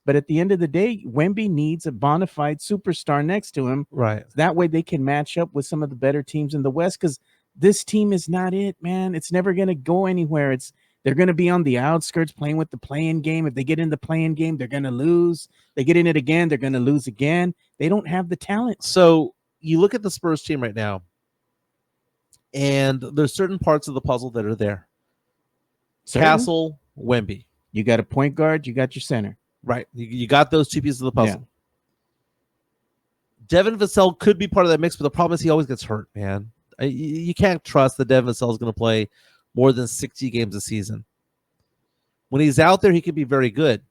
But at the end of the day, Wemby needs a bona fide superstar next to him. Right. That way they can match up with some of the better teams in the West, because this team is not it, man. It's never going to go anywhere. They're going to be on the outskirts playing with the play-in game. If they get in the play-in game, they're going to lose. They get in it again, they're going to lose again. They don't have the talent. So you look at the Spurs team right now, and there's certain parts of the puzzle that are there. Castle, Wemby. You got a point guard, you got your center. Right. You got those 2 pieces of the puzzle. Yeah. Devin Vassell could be part of that mix, but the problem is he always gets hurt, man. You can't trust that Devin Vassell is going to play more than 60 games a season. When he's out there, he can be very good,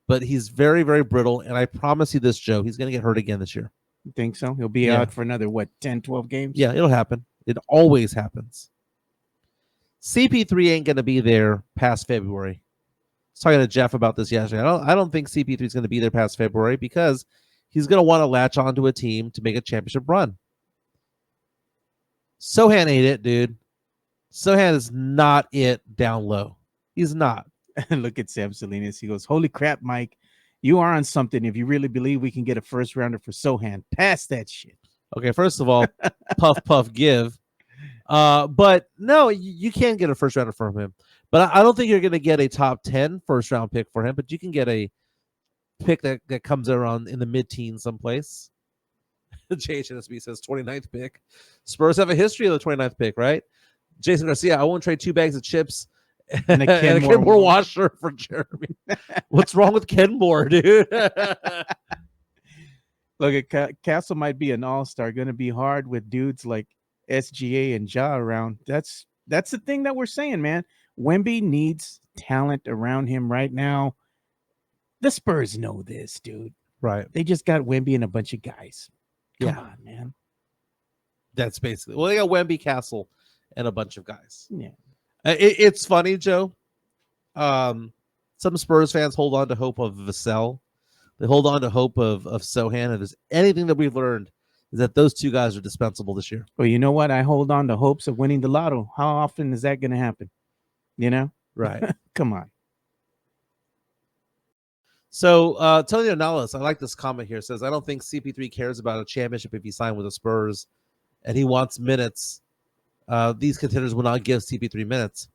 but he's very, very brittle. And I promise you this, Joe, he's going to get hurt again this year. You think so? He'll be out for another, 10, 12 games? Yeah, it'll happen. It always happens. CP3 ain't going to be there past February. I was talking to Jeff about this yesterday. I don't think CP3 is going to be there past February, because he's going to want to latch onto a team to make a championship run. Sohan ain't it, dude. Sohan is not it down low. He's not. Look at Sam Salinas. He goes, holy crap, Mike. You are on something if you really believe we can get a first rounder for Sohan. Pass that shit. Okay, first of all, puff, puff, give. But no, you can get a first rounder from him. But I don't think you're going to get a top 10 first round pick for him, but you can get a pick that comes around in the mid-teens someplace. JHNSB says 29th pick. Spurs have a history of the 29th pick, right? Jason Garcia, I won't trade 2 bags of chips and a Kenmore washer for Jeremy. What's wrong with Kenmore, dude? Look, Castle might be an all-star. Going to be hard with dudes like SGA and Ja around. That's the thing that we're saying, man. Wemby needs talent around him right now. The Spurs know this, dude. Right. They just got Wemby and a bunch of guys. Come on, man. That's basically. Well, they got Wemby, Castle, and a bunch of guys. Yeah. It's funny, Joe. Some Spurs fans hold on to hope of Vassell. They hold on to hope of Sohan. And there's anything that we've learned is that those 2 guys are dispensable this year. Well, you know what? I hold on to hopes of winning the lotto. How often is that going to happen? Right. Come on. So Tony Onales, I like this comment here. Says, I don't think CP3 cares about a championship if he signed with the Spurs and he wants minutes. These contenders will not give CP3 minutes.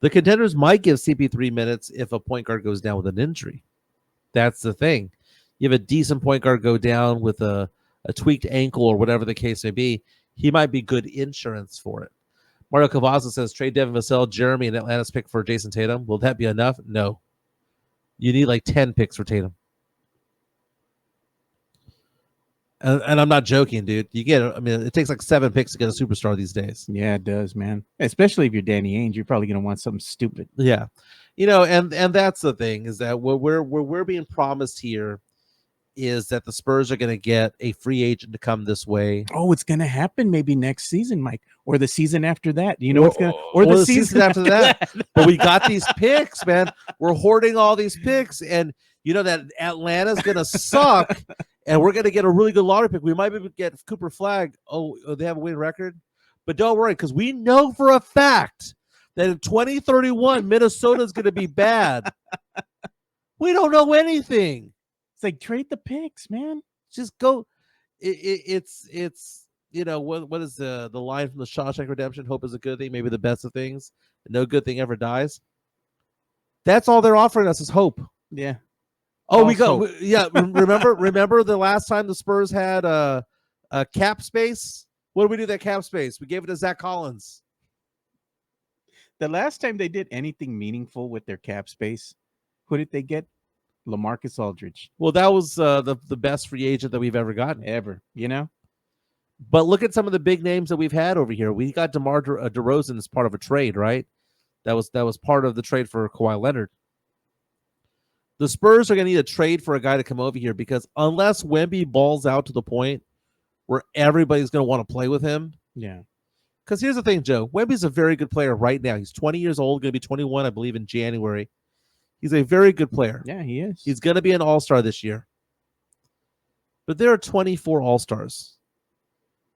The contenders might give CP3 minutes if a point guard goes down with an injury. That's the thing. You have a decent point guard go down with a tweaked ankle or whatever the case may be. He might be good insurance for it. Mario Cavazza says, trade Devin Vassell, Jeremy, and Atlanta's pick for Jason Tatum. Will that be enough? No. You need like 10 picks for Tatum. And I'm not joking, dude. It takes like 7 picks to get a superstar these days. Yeah, it does, man. Especially if you're Danny Ainge, you're probably going to want something stupid. Yeah. and that's the thing is that what we're being promised here is that the Spurs are going to get a free agent to come this way. Oh, it's gonna happen maybe next season, Mike, or the season after that. You know what's gonna, or the season after that. But we got these picks, man. We're hoarding all these picks, and you know that Atlanta's going to suck, and we're going to get a really good lottery pick. We might be able to get Cooper Flag. Oh, they have a winning record, but don't worry because we know for a fact that in 2031 Minnesota is going to be bad. We don't know anything. It's like trade the picks, man. Just go. It's what is the line from the Shawshank Redemption? Hope is a good thing, maybe the best of things. No good thing ever dies. That's all they're offering us is hope. Yeah. Oh, remember the last time the Spurs had a cap space? What did we do that cap space? We gave it to Zach Collins. The last time they did anything meaningful with their cap space, who did they get? LaMarcus Aldridge. Well, that was the best free agent that we've ever gotten. Ever, But look at some of the big names that we've had over here. We got DeMar DeRozan as part of a trade, right? That was part of the trade for Kawhi Leonard. The Spurs are going to need a trade for a guy to come over here because unless Wemby balls out to the point where everybody's going to want to play with him. Yeah. Because here's the thing, Joe. Wemby's a very good player right now. He's 20 years old, going to be 21, I believe, in January. He's a very good player. Yeah, he is. He's going to be an all-star this year. But there are 24 all-stars.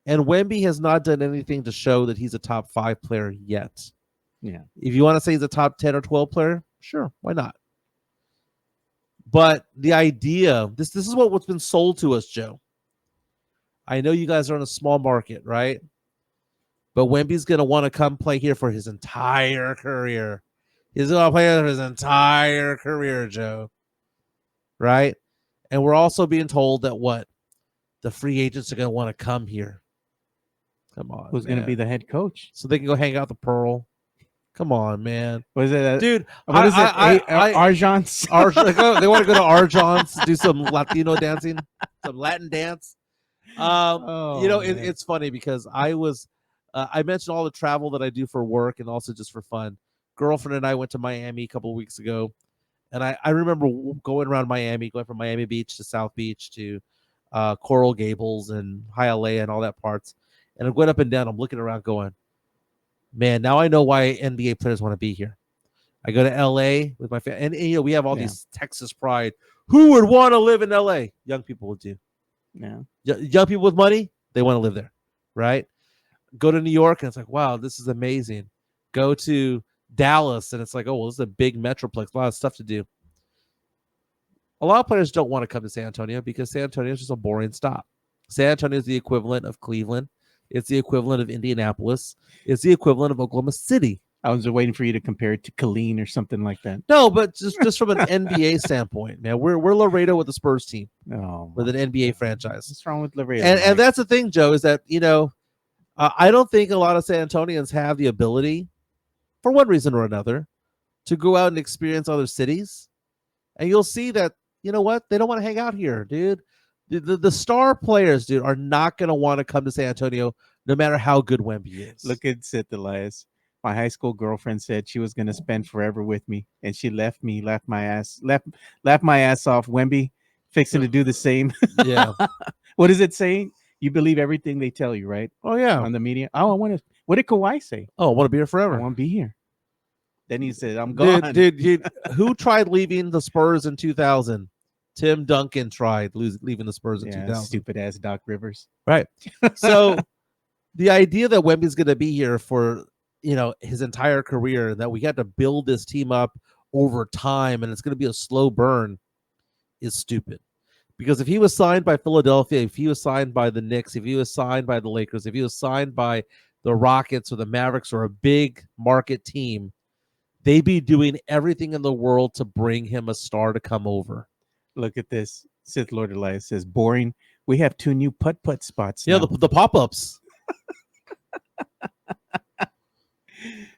And Wemby has not done anything to show that he's a top 5 player yet. Yeah. If you want to say he's a top 10 or 12 player, sure, why not? But the idea, this is what's been sold to us, Joe. I know you guys are in a small market, right? But Wemby's going to want to come play here for his entire career. He's going to play there his entire career, Joe. Right? And we're also being told that what? The free agents are going to want to come here. Come on. Who's going to be the head coach? So they can go hang out the Pearl. Come on, man. What is it? Dude, what is it? Argents? They want to go to Argents, do some Latino dancing, some Latin dance. It's funny because I mentioned all the travel that I do for work and also just for fun. Girlfriend and I went to Miami a couple of weeks ago, and I remember going around Miami, going from Miami Beach to South Beach to Coral Gables and Hialeah and all that parts. And I'm going up and down. I'm looking around going, man, now I know why NBA players want to be here. I go to LA with my family, and we have all these Texas pride. Who would want to live in LA? Young people would do. Yeah. Young people with money, they want to live there, right? Go to New York, and it's like, wow, this is amazing. Go to Dallas, and it's like, oh, well, this is a big metroplex, a lot of stuff to do. A lot of players don't want to come to San Antonio because San Antonio is just a boring stop. San Antonio is the equivalent of Cleveland. It's the equivalent of Indianapolis. It's the equivalent of Oklahoma City. I was waiting for you to compare it to Killeen or something like that. No, but just from an NBA standpoint, man, we're Laredo with the Spurs team. No, with an NBA franchise. What's wrong with Laredo? And that's the thing, Joe, is that I don't think a lot of San Antonians have the ability, for one reason or another, to go out and experience other cities. And you'll see that, you know what? They don't want to hang out here, dude. The star players, dude, are not going to want to come to San Antonio no matter how good Wemby is. Look at Sith Elias. My high school girlfriend said she was going to spend forever with me, and she left my ass off. Wemby fixing to do the same. Yeah. What is it saying? You believe everything they tell you, right? Oh, yeah. On the media. Oh, what did Kawhi say? Oh, I want to be here forever. I want to be here. Then he said, I'm gone. Dude, who tried leaving the Spurs in 2000? Tim Duncan tried leaving the Spurs in 2000. Stupid ass Doc Rivers. Right. So the idea that Wemby's going to be here for, his entire career, that we had to build this team up over time and it's going to be a slow burn is stupid. Because if he was signed by Philadelphia, if he was signed by the Knicks, if he was signed by the Lakers, if he was signed by the Rockets or the Mavericks or a big market team, they'd be doing everything in the world to bring him a star to come over. Look at this. Sith Lord Elias says, boring. We have 2 new putt-putt spots now. Yeah, the pop-ups.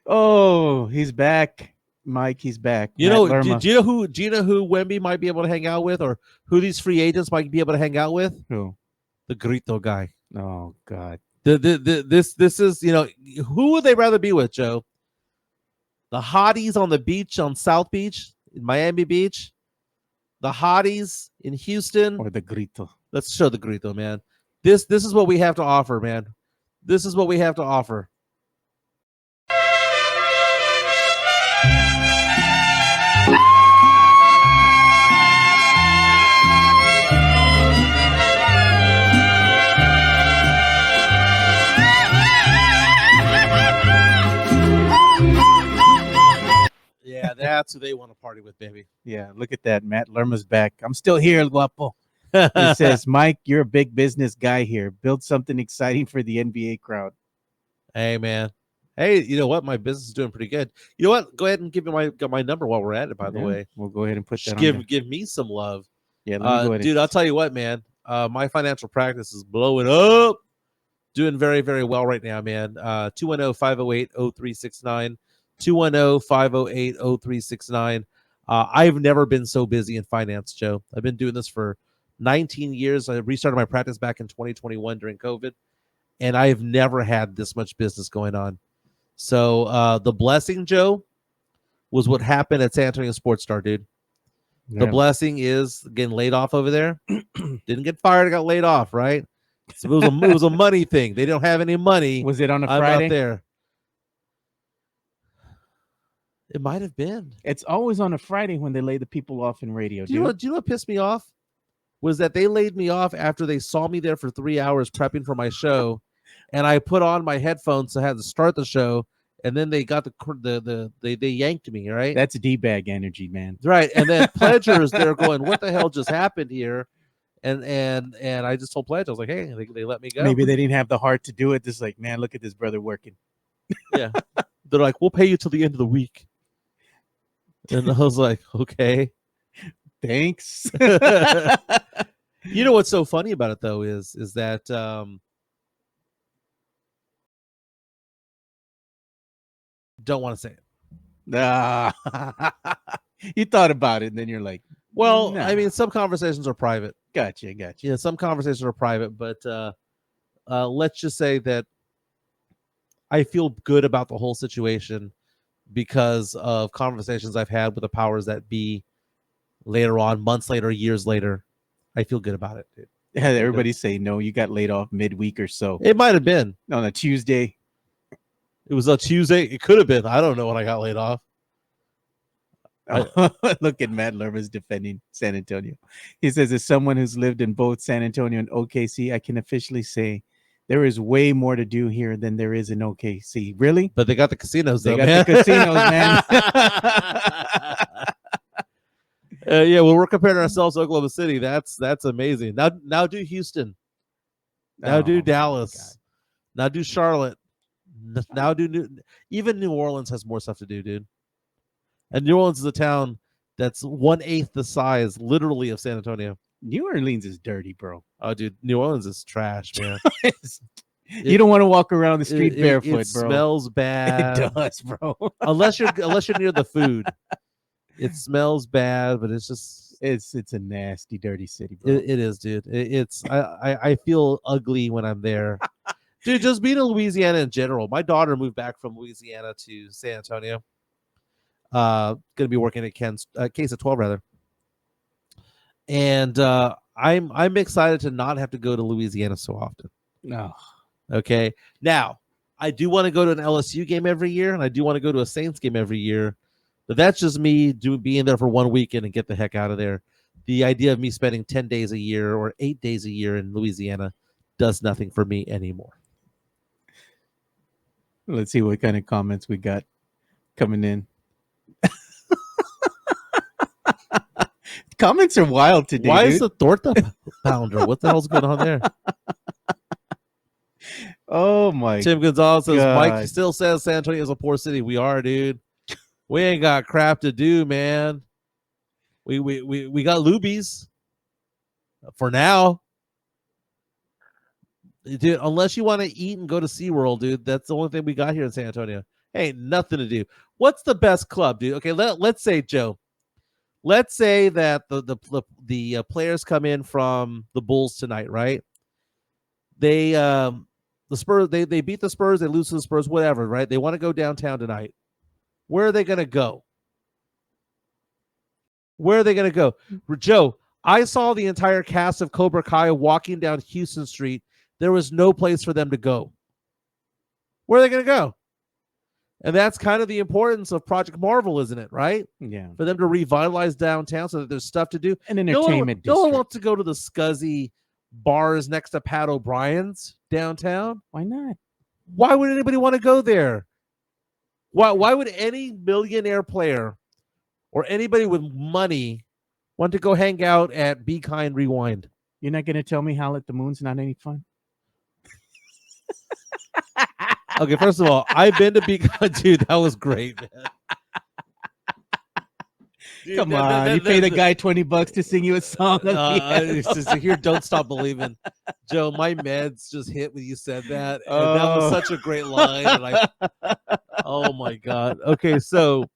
Oh, he's back. Mike, he's back. Do you know who Wemby might be able to hang out with, or who these free agents might be able to hang out with? Who? The Grito guy. Oh God. This is, who would they rather be with, Joe? the hotties on the beach on South Beach, in Miami Beach, the hotties in Houston. Or the grito. Let's show the grito, man. This is what we have to offer, man. This is what we have to offer. Yeah, that's who they want to party with, baby. Yeah, look at that. Matt Lerma's back. I'm still here, guapo. He says, Mike, you're a big business guy here. Build something exciting for the NBA crowd. Hey, man. Hey, you know what? My business is doing pretty good. You know what? Go ahead and give me my number while we're at it, by the way. We'll go ahead and put that Just on. give me some love. Yeah, let me go ahead. Dude, I'll tell you what, man. My financial practice is blowing up. Doing very, very well right now, man. 210-508-0369. 210-508-0369. I've never been so busy in finance, Joe. I've been doing this for 19 years. I restarted my practice back in 2021 during COVID, and I have never had this much business going on. So the blessing, Joe, was what happened at San Antonio Sportstar, dude. The blessing is getting laid off over there. Didn't get fired, I got laid off, right? So it was a money thing. They don't have any money. Was it on a I'm Friday? not there. It might have been. It's always on a Friday when they lay the people off in radio. Do you know what pissed me off? Was that they laid me off after they saw me there for 3 hours prepping for my show, and I put on my headphones to have to start the show, and then they got they yanked me, right? That's D-bag energy, man. Right, and then Pledger's there going, what the hell just happened here? And I just told Pledge, I was like, hey, they let me go. Maybe they didn't have the heart to do it. Just like, man, look at this brother working. Yeah. They're like, we'll pay you till the end of the week. And I was like, okay. Thanks. You know what's so funny about it, though, is that don't want to say it. You thought about it, and then you're like, well, nah. I mean, some conversations are private. Gotcha. Yeah, some conversations are private, but let's just say that I feel good about the whole situation because of conversations I've had with the powers that be later on, months later, years later. I feel good about it, dude. Yeah, everybody say, no, you got laid off midweek or so. It might have been. On a Tuesday. It was a Tuesday. It could have been. I don't know when I got laid off. Look at Matt Lerma's defending San Antonio. He says, as someone who's lived in both San Antonio and OKC, I can officially say there is way more to do here than there is in OKC. Really? But they got the casinos, though. They got the casinos, man. Yeah, well, we're comparing ourselves to Oklahoma City. That's amazing. Now do Houston. Now do Dallas. Now do Charlotte. Now do even New Orleans has more stuff to do, dude. And New Orleans is a town that's 1/8 the size, literally, of San Antonio. New Orleans is dirty, bro. Oh, dude, New Orleans is trash, man. You don't want to walk around the street barefoot, bro. It smells bad. It does, bro. unless you're near the food, it smells bad. But it's just it's a nasty, dirty city, bro. It is, dude. I feel ugly when I'm there, dude. Just being in Louisiana in general. My daughter moved back from Louisiana to San Antonio. Going to be working at Case of 12 rather. And I'm excited to not have to go to Louisiana so often. No. Okay. Now, I do want to go to an LSU game every year, and I do want to go to a Saints game every year. But that's just me being there for 1 weekend and get the heck out of there. The idea of me spending 10 days a year or 8 days a year in Louisiana does nothing for me anymore. Let's see what kind of comments we got coming in. Comments are wild today. Why dude. is the torta pounder? What the hell's going on there? Oh my! Tim Gonzalez says God. Mike still says San Antonio is a poor city. We are, dude. We ain't got crap to do, man. We got loobies for now, dude. Unless you want to eat and go to SeaWorld, dude, that's the only thing we got here in San Antonio. Ain't nothing to do. What's the best club, dude? Okay, let's say, Joe. Let's say that the players come in from the Bulls tonight, right? They the Spurs they beat the Spurs, they lose to the Spurs, whatever, right? They want to go downtown tonight. Where are they going to go? Where are they going to go? Joe, I saw the entire cast of Cobra Kai walking down Houston Street. There was no place for them to go. Where are they going to go? And that's kind of the importance of Project Marvel, isn't it? Right? Yeah. For them to revitalize downtown so that there's stuff to do. An entertainment no one district. wants to go to the scuzzy bars next to Pat O'Brien's downtown. Why not? Why would anybody want to go there? Why would any millionaire player or anybody with money want to go hang out at Be Kind Rewind? You're not going to tell me Howl at the Moon's not any fun? Okay, first of all, I've been to Be Kind. Dude, that was great, man. Dude, Come on, you pay the guy $20 to sing you a song. It's just here, Don't Stop Believing. Joe, my meds just hit when you said that. And that was such a great line. And oh my God. Okay, so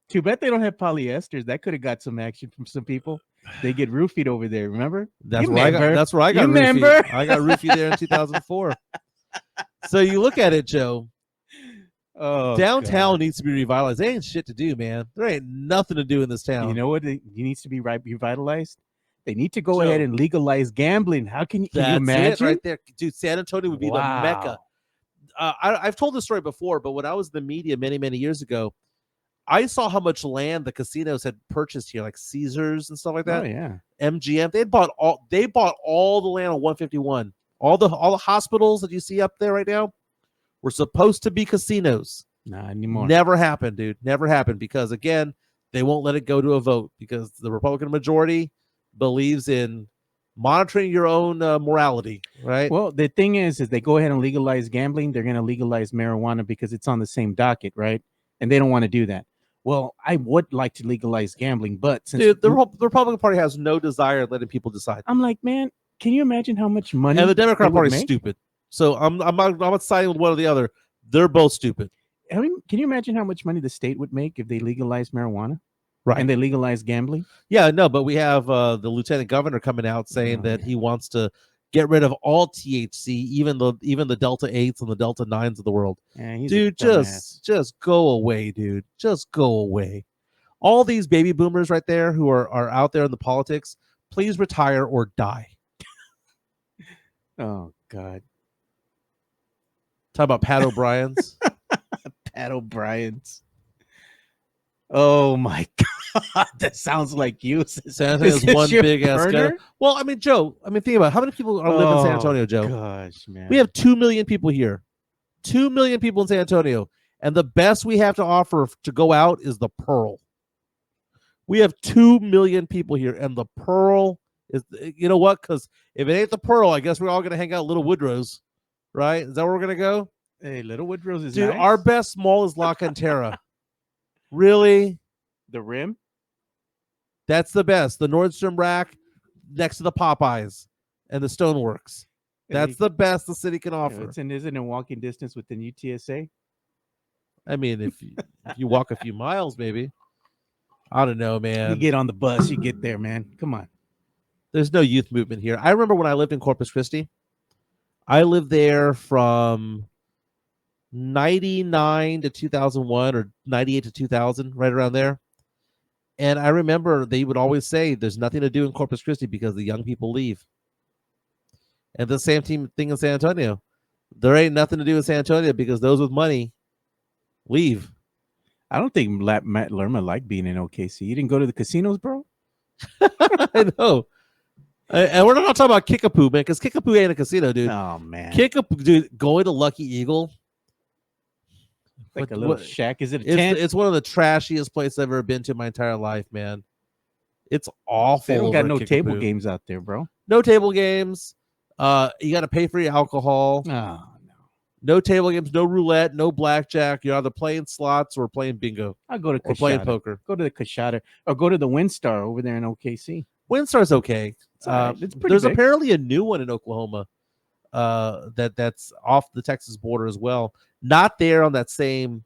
too bad they don't have polyesters. That could have got some action from some people. They get roofied over there, remember? That's where I got roofied. I got roofied there in 2004. So you look at it, Joe. Oh, downtown God. needs to be revitalized. There ain't shit to do, man. There ain't nothing to do in this town. You know what? It needs to be revitalized. They need to go ahead and legalize gambling. How can you imagine? It right there, dude. San Antonio would be the mecca. I've told this story before, but when I was in the media many, many years ago, I saw how much land the casinos had purchased here, like Caesars and stuff like that. Oh yeah, MGM. They bought all the land on 151. All the hospitals that you see up there right now were supposed to be casinos. Not anymore. Never happened, dude. Never happened because again, they won't let it go to a vote because the Republican majority believes in monitoring your own morality, right? Well, the thing is they go ahead and legalize gambling. They're going to legalize marijuana because it's on the same docket, right? And they don't want to do that. Well, I would like to legalize gambling, but since dude, the Republican Party has no desire in letting people decide. I'm like, man, can you imagine how much money? And the Democrat Party is stupid. So I'm not siding with one or the other. They're both stupid. I mean, can you imagine how much money the state would make if they legalized marijuana? Right. And they legalized gambling? Yeah, no, but we have the lieutenant governor coming out saying that he wants to get rid of all THC, even the Delta 8s and the Delta 9s of the world. Yeah, dude, just go away, dude. Just go away. All these baby boomers right there who are out there in the politics, please retire or die. Oh, God. Talk about Pat O'Brien's. Pat O'Brien's. Oh, my God. That sounds like you. San Antonio is one big ass gutter. Well, I mean, Joe, think about it. How many people live in San Antonio, Joe? Gosh, man. We have 2 million people here. 2 million people in San Antonio. And the best we have to offer to go out is the Pearl. We have 2 million people here. And the Pearl is, you know what? Because if it ain't the Pearl, I guess we're all going to hang out at Little Woodrow's. Right? Is that where we're going to go? Hey, Little Woodrow's is dude, nice. Our best mall is La Cantera. Really? The Rim? That's the best. The Nordstrom Rack next to the Popeyes and the Stoneworks. That's the best the city can offer. Isn't it in walking distance within UTSA? I mean, if you walk a few miles, maybe. I don't know, man. You get on the bus, you get there, man. Come on. There's no youth movement here. I remember when I lived in Corpus Christi. I lived there from 99 to 2001 or 98 to 2000, right around there. And I remember they would always say there's nothing to do in Corpus Christi because the young people leave. And the same thing in San Antonio. There ain't nothing to do in San Antonio because those with money leave. I don't think Matt Lerma liked being in OKC. You didn't go to the casinos, bro? I know. And we're not talking about Kickapoo, man, because Kickapoo ain't a casino, dude. Oh, man. Kickapoo, dude, going to Lucky Eagle. Like a little shack. Is it a tent? It's one of the trashiest places I've ever been to in my entire life, man. It's awful. They don't got no table games out there, bro. No table games. You got to pay for your alcohol. Oh, no. No table games, no roulette, no blackjack. You're either playing slots or playing bingo. I'll go to or playing poker. Go to the Kashada or go to the WinStar over there in OKC. WinStar's okay. It's pretty there's big. apparently a new one in Oklahoma that's off the Texas border as well. Not there on that same,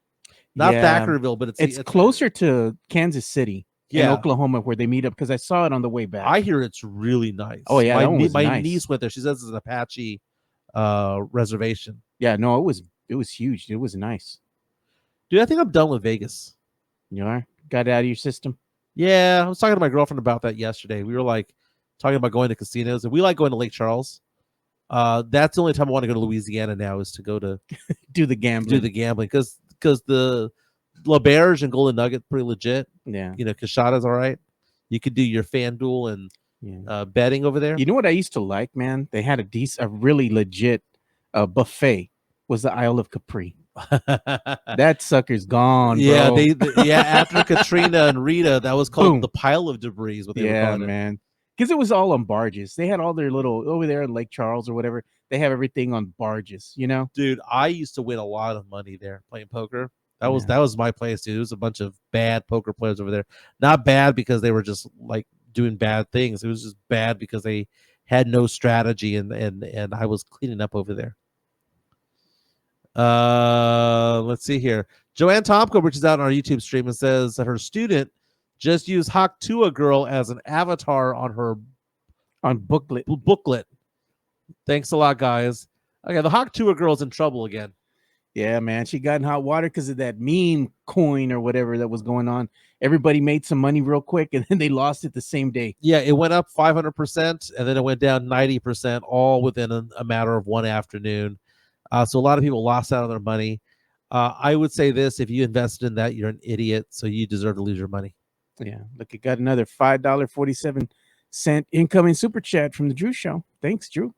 not Thackerville, but it's closer to Kansas City. Yeah. In Oklahoma where they meet up because I saw it on the way back. I hear it's really nice. Oh yeah, my niece went there. She says it's an Apache reservation. Yeah, no, it was huge. It was nice. Dude, I think I'm done with Vegas. You are? Got it out of your system? Yeah, I was talking to my girlfriend about that yesterday. We were like talking about going to casinos, and we like going to Lake Charles. That's the only time I want to go to Louisiana now is to go to Do the gambling. because the LaBerge and Golden Nugget pretty legit. Yeah. You know, Kashada's all right. You could do your FanDuel and Yeah. betting over there. You know what I used to like, man? They had a really legit buffet. Was the Isle of Capri. That sucker's gone, yeah, bro. after Katrina and Rita, that was called Boom. the pile of debris. Is what they were Yeah, calling it. man. Because it was all on barges. They had all their little over there in Lake Charles or whatever. They have everything on barges, you know? Dude, I used to win a lot of money there playing poker. That Yeah. was my place, dude. It was a bunch of bad poker players over there. Not bad because they were just like doing bad things. It was just bad because they had no strategy and I was cleaning up over there. Let's see here. Joanne Tomko reaches out on our YouTube stream and says that her student just used Hawk Tua Girl as an avatar on her booklet. Thanks a lot, guys. Okay, the Hawk Tua Girl's in trouble again. Yeah, man. She got in hot water because of that meme coin or whatever that was going on. Everybody made some money real quick, and then they lost it the same day. Yeah, it went up 500%, and then it went down 90%, all within a matter of one afternoon. So a lot of people lost out on their money. I would say this: if you invested in that, you're an idiot. So you deserve to lose your money. Yeah, look, it got another $5.47 incoming super chat from the Drew Show. Thanks, Drew.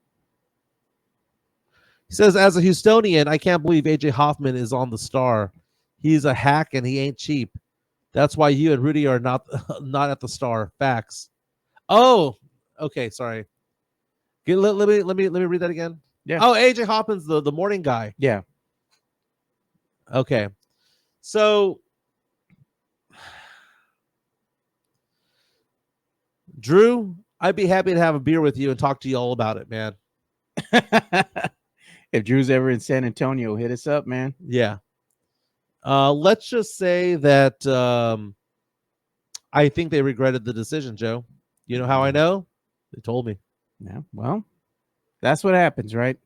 He says, as a Houstonian, I can't believe AJ Hoffman is on the Star. He's a hack and he ain't cheap. That's why you and Rudy are not at the Star. Facts. Oh, okay. Sorry. Let me read that again. Yeah. Oh, AJ Hoffman's the morning guy. Yeah. Okay. So, Drew, I'd be happy to have a beer with you and talk to you all about it, man. If Drew's ever in San Antonio, hit us up, man. Yeah. Let's just say that I think they regretted the decision, Joe. You know how I know? They told me. Yeah. Well, that's what happens, right?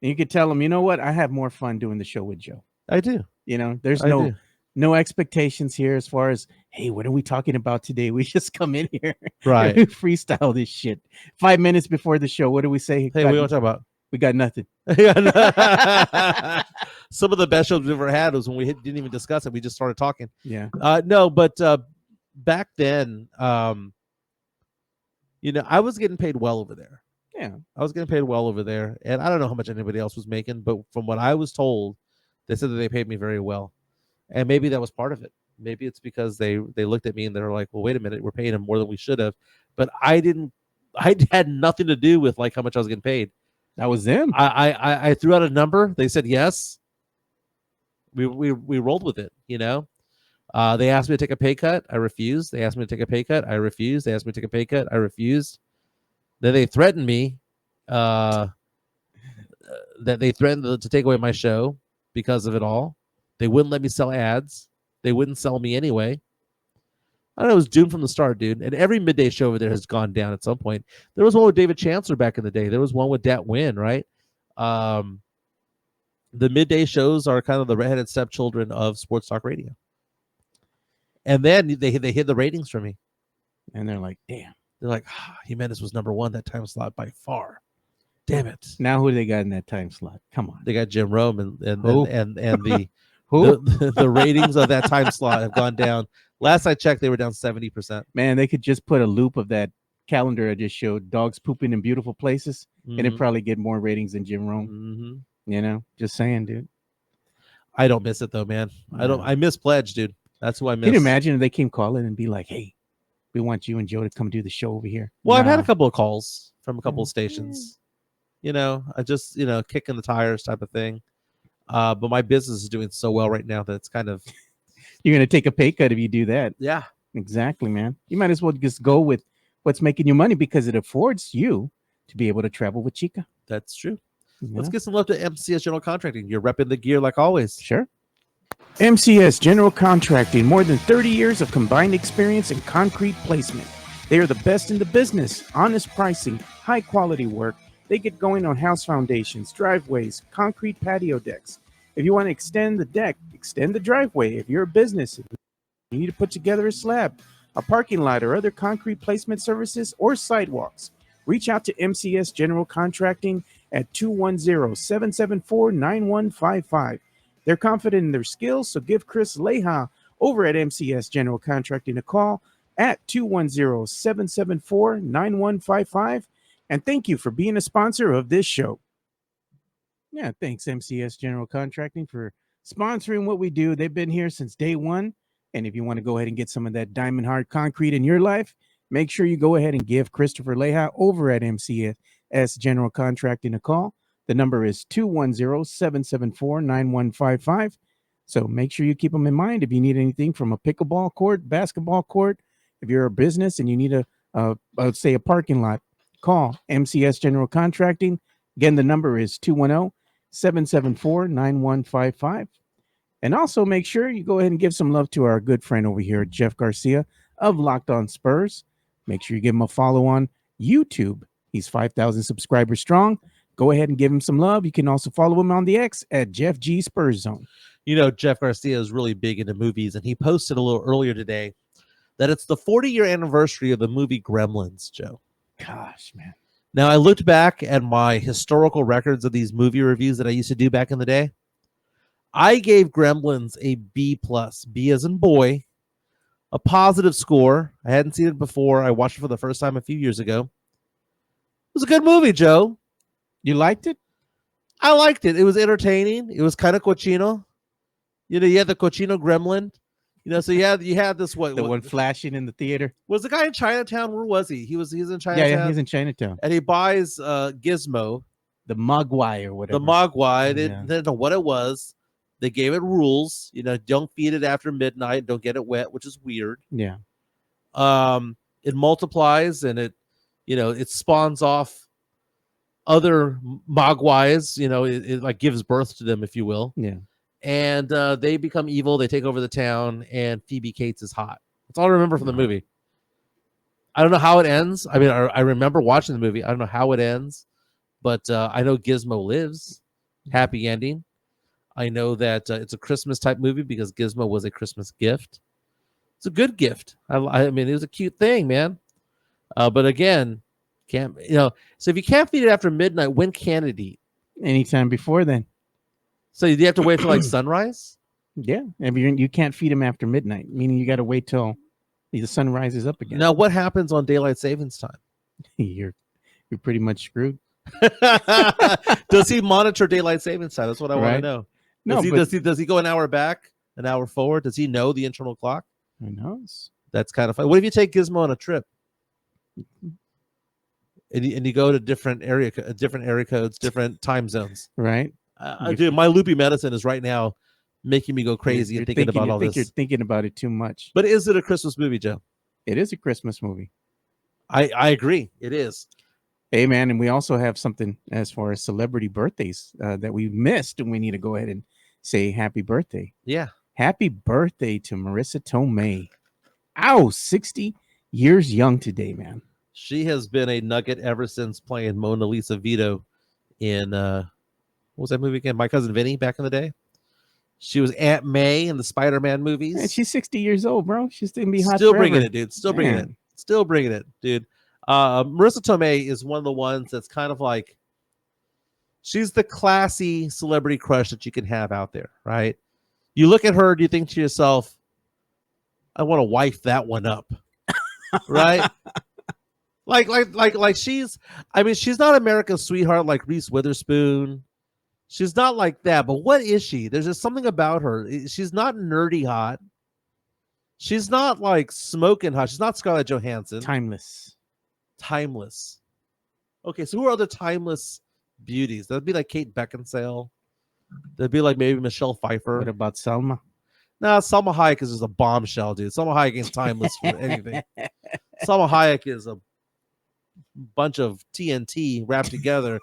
And you could tell them, you know what? I have more fun doing the show with Joe. I do. You know, there's I do. no expectations here as far as, hey, what are we talking about today? We just come in here. Right. Freestyle this shit. 5 minutes before the show, what do we say? Hey, what do you want to talk about? We got nothing. Some of the best shows we've ever had was when we didn't even discuss it. We just started talking. Yeah. No, but back then, you know, I was getting paid well over there. Yeah. I was getting paid well over there. And I don't know how much anybody else was making, but from what I was told, they said that they paid me very well. And maybe that was part of it. Maybe it's because they looked at me and they were like, well, wait a minute, we're paying him more than we should have. But I had nothing to do with like how much I was getting paid. That was them. I threw out a number. They said yes. We rolled with it, you know. They asked me to take a pay cut. I refused. They asked me to take a pay cut. I refused. They asked me to take a pay cut. I refused. Then they threatened me that they threatened to take away my show because of it all. They wouldn't let me sell ads. They wouldn't sell me anyway. I don't know, it was doomed from the start, dude. And every midday show over there has gone down at some point. There was one with David Chancellor back in the day. There was one with Dat Win, right? The midday shows are kind of the redheaded stepchildren of sports talk radio. And then they hid the ratings for me. And they're like, damn. They're like, Jimenez was number one that time slot by far. Damn it. Now who they got in that time slot? Come on. They got Jim Rome and Who? the Who? the ratings of that time slot have gone down. Last I checked, they were down 70%. Man, they could just put a loop of that calendar I just showed, dogs pooping in beautiful places, and it'd probably get more ratings than Jim Rome. Mm-hmm. You know, just saying, dude. I don't miss it though, man. No. I miss Pledge, dude. That's who I miss. Can you imagine if they came calling and be like, hey, we want you and Joe to come do the show over here? Well, Nah. I've had a couple of calls from a couple of stations. You know, I just, kicking the tires type of thing. But my business is doing so well right now that it's kind of You're going to take a pay cut if you do that. Yeah. Exactly, man. You might as well just go with what's making you money because it affords you to be able to travel with Chica. That's true. Yeah. Let's get some love to MCS General Contracting. You're repping the gear like always. Sure. MCS General Contracting, more than 30 years of combined experience in concrete placement. They are the best in the business, honest pricing, high quality work. They get going on house foundations, driveways, concrete patio decks. If you want to extend the deck, extend the driveway. If you're a business, you need to put together a slab, a parking lot, or other concrete placement services or sidewalks, reach out to MCS General Contracting at 210-774-9155. They're confident in their skills, so give Chris Leha over at MCS General Contracting a call at 210-774-9155. And thank you for being a sponsor of this show. Yeah, thanks, MCS General Contracting, for sponsoring what we do. They've been here since day one. And if you want to go ahead and get some of that diamond hard concrete in your life, make sure you go ahead and give Christopher Leha over at MCS General Contracting a call. The number is 210-774-9155. So make sure you keep them in mind if you need anything from a pickleball court, basketball court. If you're a business and you need let's say a parking lot, call MCS General Contracting. Again, the number is 210-774-9155. And also make sure you go ahead and give some love to our good friend over here, Jeff Garcia of Locked On Spurs. Make sure you give him a follow on YouTube. He's 5,000 subscribers strong. Go ahead and give him some love. You can also follow him on the X at Jeff G Spurs Zone. You know, Jeff Garcia is really big into movies, and he posted a little earlier today that it's the 40-year anniversary of the movie Gremlins, Joe. Gosh, man. Now, I looked back at my historical records of these movie reviews that I used to do back in the day. I gave Gremlins a B+, B as in boy, a positive score. I hadn't seen it before. I watched it for the first time a few years ago. It was a good movie, Joe. You liked it? I liked it. It was entertaining. It was kind of cochino. You know, you had the cochino gremlin. You know, so you had this one flashing in the theater. Was the guy in Chinatown? Where was he? He's in Chinatown. Yeah, he's in Chinatown. And he buys Gizmo, the Mogwai or whatever. The Mogwai. They didn't know what it was. They gave it rules. You know, don't feed it after midnight. Don't get it wet, which is weird. Yeah. It multiplies and it spawns off other Mogwais. You know, it like gives birth to them, if you will. Yeah. And they become evil. They take over the town, and Phoebe Cates is hot. That's all I remember from the movie. I don't know how it ends. I mean, I remember watching the movie. I don't know how it ends, but I know Gizmo lives. Happy ending. I know that it's a Christmas type movie because Gizmo was a Christmas gift. It's a good gift. I mean, it was a cute thing, man. But again, so if you can't feed it after midnight, when can it eat? Anytime before then. So you have to wait for like sunrise? Yeah. I mean, you can't feed them after midnight, meaning you got to wait till the sun rises up again. Now, what happens on daylight savings time? You're pretty much screwed. Does he monitor daylight savings time? That's what I want to know. Does he go an hour back, an hour forward? Does he know the internal clock? Who knows? That's kind of fun. What if you take Gizmo on a trip? And you go to different area codes, different time zones. Right. Dude, my loopy medicine is right now making me go crazy and thinking about all this. You're thinking about it too much. But is it a Christmas movie, Joe? It is a Christmas movie. I agree. It is. Hey, man, and we also have something as far as celebrity birthdays that we missed, and we need to go ahead and say happy birthday. Yeah. Happy birthday to Marissa Tomei. Ow, 60 years young today, man. She has been a nugget ever since playing Mona Lisa Vito in, what was that movie again? My Cousin Vinny back in the day. She was Aunt May in the Spider-Man movies. Man, she's 60 years old, bro. She's going to be hot Still forever. bringing it, dude. Still bringing it. Still bringing it, dude. Marissa Tomei is one of the ones that's kind of like, she's the classy celebrity crush that you can have out there, right? You look at her, do you think to yourself, I want to wife that one up, right? like she's not America's sweetheart like Reese Witherspoon. She's not like that, but what is she? There's just something about her. She's not nerdy hot. She's not like smoking hot. She's not Scarlett Johansson. Timeless. Okay, so who are other timeless beauties? That'd be like Kate Beckinsale. That'd be like maybe Michelle Pfeiffer. What about Selma? Nah, Salma Hayek is just a bombshell, dude. Salma Hayek ain't timeless for anything. Salma Hayek is a bunch of TNT wrapped together,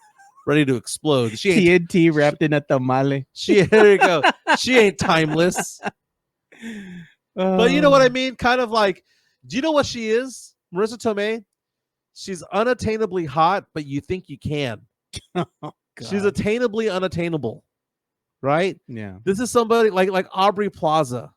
ready to explode. She ain't TNT wrapped in a tamale. There you go. She ain't timeless. But you know what I mean? Kind of like, do you know what she is? Marissa Tomei? She's unattainably hot, but you think you can. She's attainably unattainable, right? Yeah. This is somebody like Aubrey Plaza,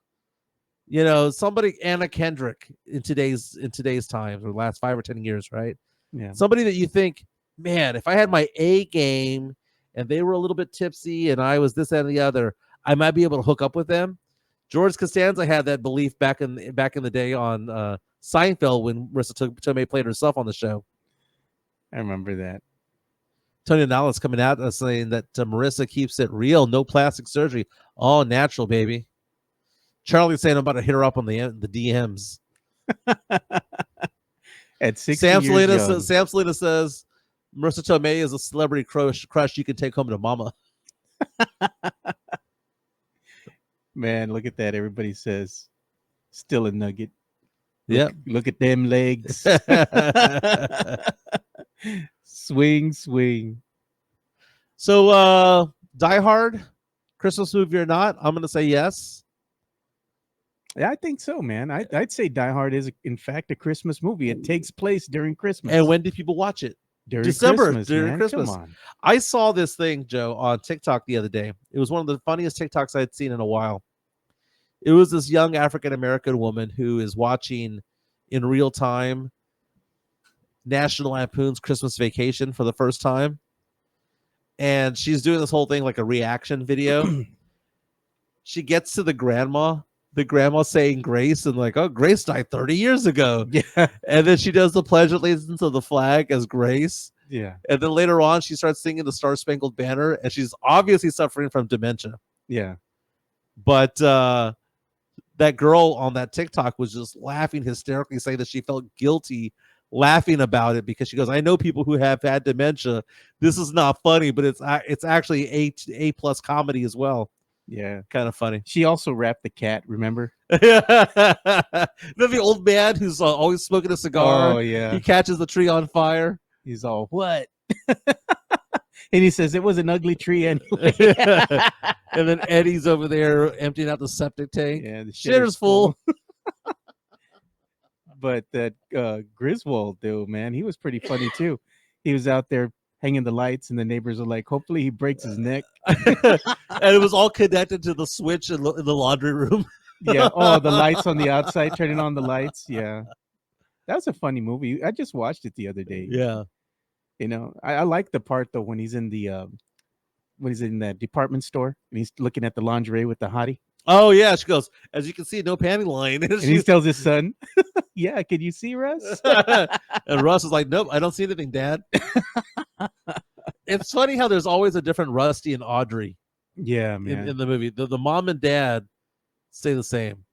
somebody Anna Kendrick in today's times or last 5 or 10 years, right? Yeah. Somebody that you think, man, if I had my A game and they were a little bit tipsy and I was this and the other, I might be able to hook up with them. George Costanza had that belief back in the day on Seinfeld when Marissa Tomei played herself on the show. I remember that. Tony Nallis coming out saying that Marissa keeps it real, no plastic surgery, all natural, baby. Charlie saying I'm about to hit her up on the DMs. At 60 Sam years young. Salina says Marissa Tomei is a celebrity crush you can take home to mama. Man, look at that. Everybody says still a nugget. Yeah. Look at them legs. Swing. So Die Hard, Christmas movie or not, I'm gonna say yes. Yeah, I think so, man. I'd say Die Hard is in fact a Christmas movie. It takes place during Christmas. And when do people watch it? During December, Christmas, during man. Christmas. Come on. I saw this thing, Joe, on TikTok the other day. It was one of the funniest TikToks I'd seen in a while. It was this young African-American woman who is watching in real time National Lampoon's Christmas Vacation for the first time. And she's doing this whole thing like a reaction video. She gets to the grandma saying grace and like, oh, Grace died 30 years ago. Yeah. And then she does the pledge allegiance to the flag as Grace. Yeah. And then later on, she starts singing the Star Spangled Banner, and she's obviously suffering from dementia. Yeah. But that girl on that TikTok was just laughing hysterically, saying that she felt guilty laughing about it because she goes, I know people who have had dementia. This is not funny, but it's actually A+ comedy as well. Yeah. Kind of funny. She also wrapped the cat, remember? The old man who's always smoking a cigar. Oh, yeah. He catches the tree on fire. He's all, what? And he says, it was an ugly tree anyway. And then Eddie's over there emptying out the septic tank. Yeah, the shitter's full. But that Griswold, though, man, he was pretty funny, too. He was out there hanging the lights, and the neighbors are like, hopefully he breaks his neck. And it was all connected to the switch in the laundry room. Yeah. Oh, the lights on the outside, turning on the lights. Yeah. That was a funny movie. I just watched it the other day. Yeah. I like the part, though, when he's in that department store and he's looking at the lingerie with the hottie. Oh, yeah. She goes, as you can see, no panty line. And he tells his son, yeah, can you see, Russ? And Russ is like, nope, I don't see anything, Dad. It's funny how there's always a different Rusty and Audrey. Yeah, man. In the movie. The mom and dad stay the same.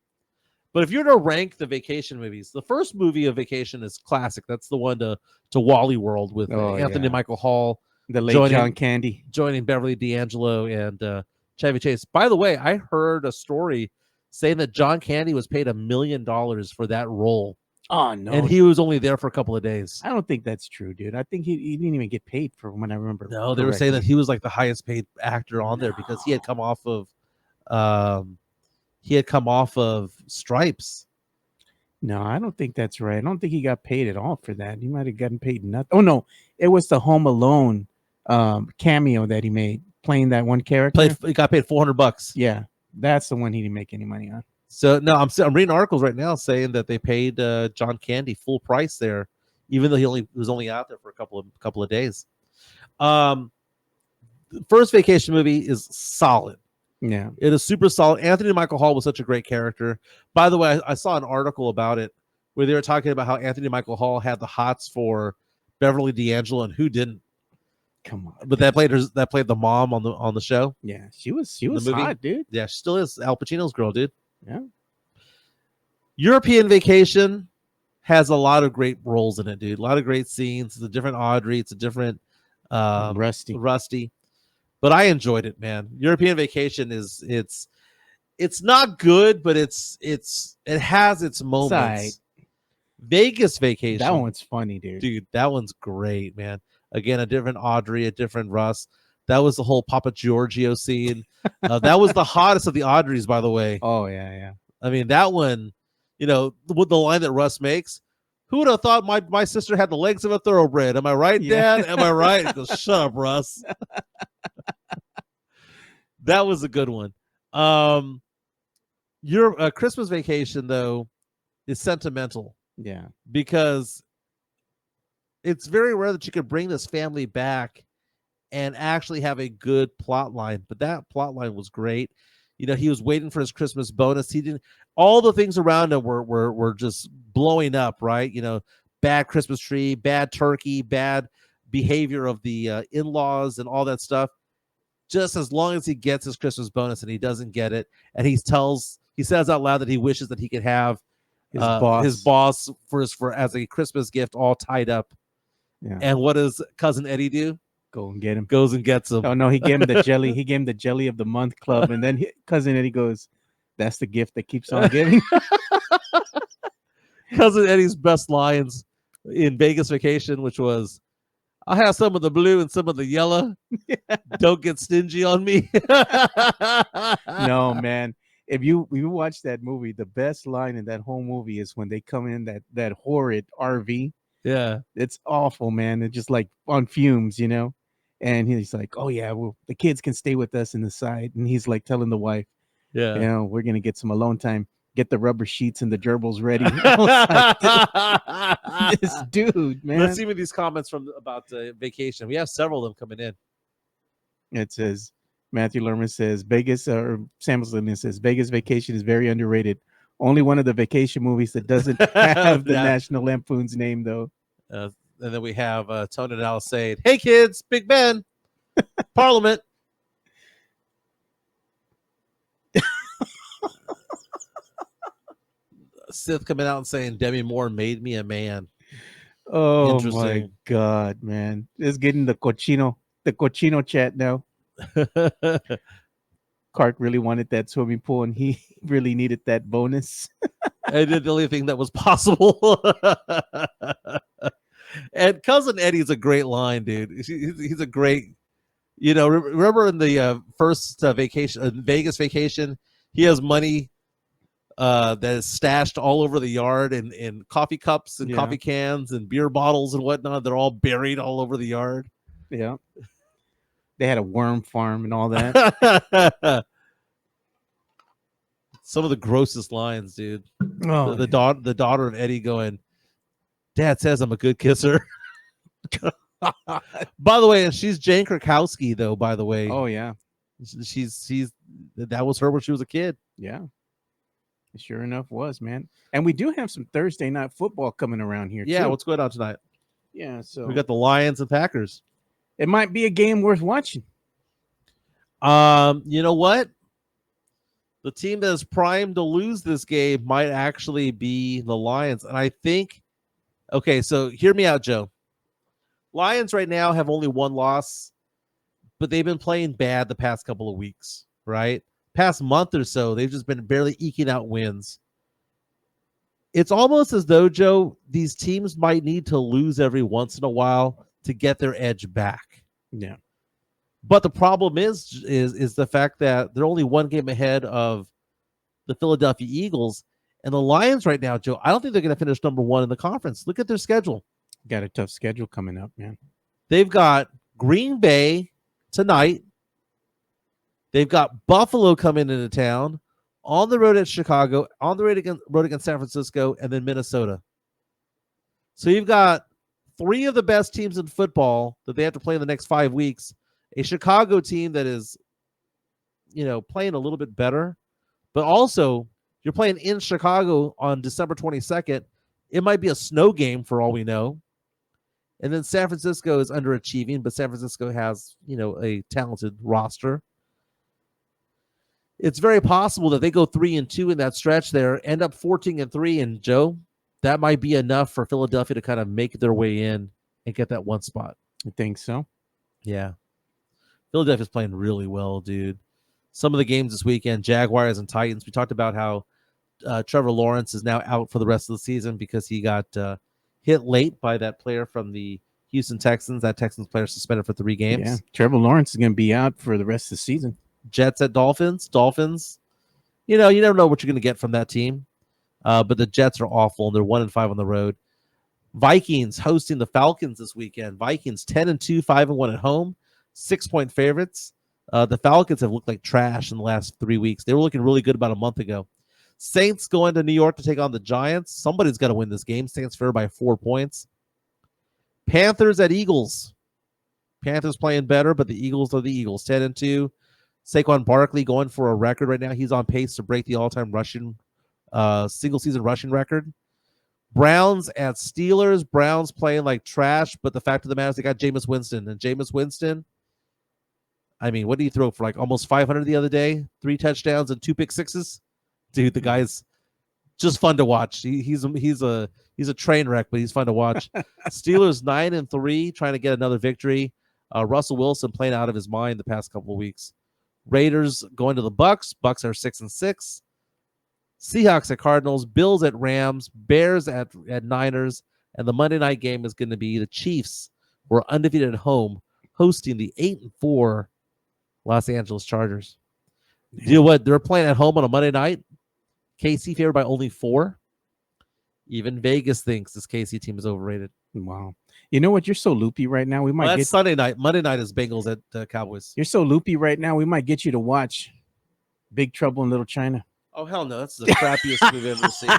But if you're to rank the vacation movies, the first movie of Vacation is classic. That's the one to Wally World with Anthony Michael Hall. The late John Candy. Joining Beverly D'Angelo and Chevy Chase. By the way, I heard a story saying that John Candy was paid $1 million for that role. Oh, no. And he was only there for a couple of days. I don't think that's true, dude. I think he didn't even get paid for when I remember. No, they were saying that he was like the highest paid actor on there because he had come off of Stripes. No, I don't think that's right. I don't think he got paid at all for that. He might have gotten paid nothing. Oh, no. It was the Home Alone cameo that he made, playing that one character. He got paid $400. Yeah, that's the one he didn't make any money on. So no, I'm reading articles right now saying that they paid John Candy full price there, even though he was only out there for a couple of days. The first Vacation movie is solid. Yeah, it is super solid. Anthony Michael Hall was such a great character. By the way, I saw an article about it where they were talking about how Anthony Michael Hall had the hots for Beverly D'Angelo and who didn't. Come on, but that played the mom on the show. Yeah, she was hot, dude. Yeah, she still is. Al Pacino's girl, dude. Yeah. European Vacation has a lot of great roles in it, dude. A lot of great scenes. It's a different Audrey. It's a different Rusty. But I enjoyed it, man. European Vacation it's not good, but it has its moments. Vegas Vacation. That one's funny, dude. Dude, that one's great, man. Again, a different Audrey, a different Russ. That was the whole Papa Giorgio scene. That was the hottest of the Audreys, by the way. Oh, yeah. I mean, that one, with the line that Russ makes, who would have thought my sister had the legs of a thoroughbred? Am I right, Dad? Am I right? He goes, shut up, Russ. That was a good one. Your Christmas vacation, though, is sentimental Yeah. because it's very rare that you could bring this family back and actually have a good plot line. But that plot line was great. You know, he was waiting for his Christmas bonus. He didn't. All the things around him were just blowing up, right? You know, bad Christmas tree, bad turkey, bad behavior of the in-laws, and all that stuff. Just as long as he gets his Christmas bonus, and he doesn't get it, and he says out loud that he wishes that he could have his boss for as a Christmas gift, all tied up. Yeah. And what does cousin Eddie do? Go and get him. Goes and gets him. Oh no, he gave him the jelly. He gave him the jelly of the month club, and then cousin Eddie goes, "That's the gift that keeps on giving." Cousin Eddie's best lines in Vegas Vacation, which was, "I'll have some of the blue and some of the yellow. Yeah. Don't get stingy on me." No, man. If you watch that movie, the best line in that whole movie is when they come in that horrid RV. Yeah, It's awful, man. It's just like on fumes, you know. And he's like, "Oh yeah, well, the kids can stay with us in the side." And he's like telling the wife, yeah. "You know, we're gonna get some alone time. Get the rubber sheets and the gerbils ready." I was like, this dude, man. Let's see with these comments about vacation. We have several of them coming in. It says Matthew Lerman says Vegas, or Samuelson says Vegas Vacation is very underrated. Only one of the vacation movies that doesn't have the National Lampoon's name, though. And then we have Tony and Alice saying, "Hey kids, Big Ben, Parliament." Sith coming out and saying Demi Moore made me a man. Oh my God, man. It's getting the cochino chat now. Clark really wanted that swimming pool, and he really needed that bonus. I did the only thing that was possible. And cousin Eddie's a great line, dude. He's a great, you know, remember in the first vacation, Vegas Vacation, he has money that is stashed all over the yard in coffee cups and coffee cans and beer bottles and whatnot. They're all buried all over the yard. Yeah. They had a worm farm and all that. Some of the grossest lines, dude. Oh, The daughter of Eddie going, "Dad says I'm a good kisser." By the way, and she's Jane Krakowski, though, by the way. Oh yeah. She's that was her when she was a kid. Yeah. It sure enough was, man. And we do have some Thursday night football coming around here. Yeah, too. what's going on tonight? Yeah, so We got the Lions and Packers. it might be a game worth watching. You know what? The team that is primed to lose this game might actually be the Lions. And I think, okay, so hear me out, Joe. Lions right now have only one loss, but they've been playing bad the past couple of weeks, right? Past month or so, they've just been barely eking out wins. It's almost as though, Joe, these teams might need to lose every once in a while to get their edge back. Yeah. But the problem is the fact that they're only one game ahead of the Philadelphia Eagles. And the Lions right now, Joe, I don't think they're going to finish number one in the conference. Look at their schedule. Got a tough schedule coming up, man. They've got Green Bay tonight. They've got Buffalo coming into town, on the road at Chicago, on the road against San Francisco, and then Minnesota. So you've got three of the best teams in football that they have to play in the next 5 weeks. A Chicago team that is, you know, playing a little bit better, but also you're playing in Chicago on December 22nd. It might be a snow game for all we know. And then San Francisco is underachieving, but San Francisco has, you know, a talented roster. It's very possible that they go 3-2 in that stretch there, end up 14-3, and Joe, that might be enough for Philadelphia to kind of make their way in and get that one spot. You think so? Yeah. Philadelphia's playing really well, dude. Some of the games this weekend, Jaguars and Titans. We talked about how Trevor Lawrence is now out for the rest of the season because he got hit late by that player from the Houston Texans. That Texans player suspended for 3 games. Yeah. Trevor Lawrence is going to be out for the rest of the season. Jets at Dolphins. You know, you never know what you're going to get from that team. But the Jets are awful, and they're 1-5 on the road. Vikings hosting the Falcons this weekend. Vikings 10-2, 5-1 at home, 6-point favorites. The Falcons have looked like trash in the last 3 weeks. They were looking really good about a month ago. Saints going to New York to take on the Giants. Somebody's got to win this game. Saints fair by 4 points. Panthers at Eagles. Panthers playing better, but the Eagles are the Eagles. 10-2. Saquon Barkley going for a record right now. He's on pace to break the all-time rushing single season rushing record. Browns at Steelers. Browns playing like trash, but the fact of the matter is they got Jameis Winston. And Jameis Winston, I mean, what did he throw for like almost 500 the other day? 3 touchdowns and 2 pick sixes. Dude, the guy's just fun to watch. He's a train wreck, but he's fun to watch. Steelers 9-3, trying to get another victory. Russell Wilson playing out of his mind the past couple of weeks. Raiders going to the Bucks. Bucks are 6-6. Seahawks at Cardinals. Bills at Rams. Bears at Niners. And the Monday night game is going to be the Chiefs, who are undefeated at home, hosting the 8-4 Los Angeles Chargers. You know what? They're playing at home on a Monday night. KC favored by only 4. Even Vegas thinks this KC team is overrated. Wow. You know what? You're so loopy right now. We might That's get Sunday night. Monday night is Bengals at Cowboys. You're so loopy right now. We might get you to watch Big Trouble in Little China. Oh, hell no. That's the crappiest movie I've ever seen.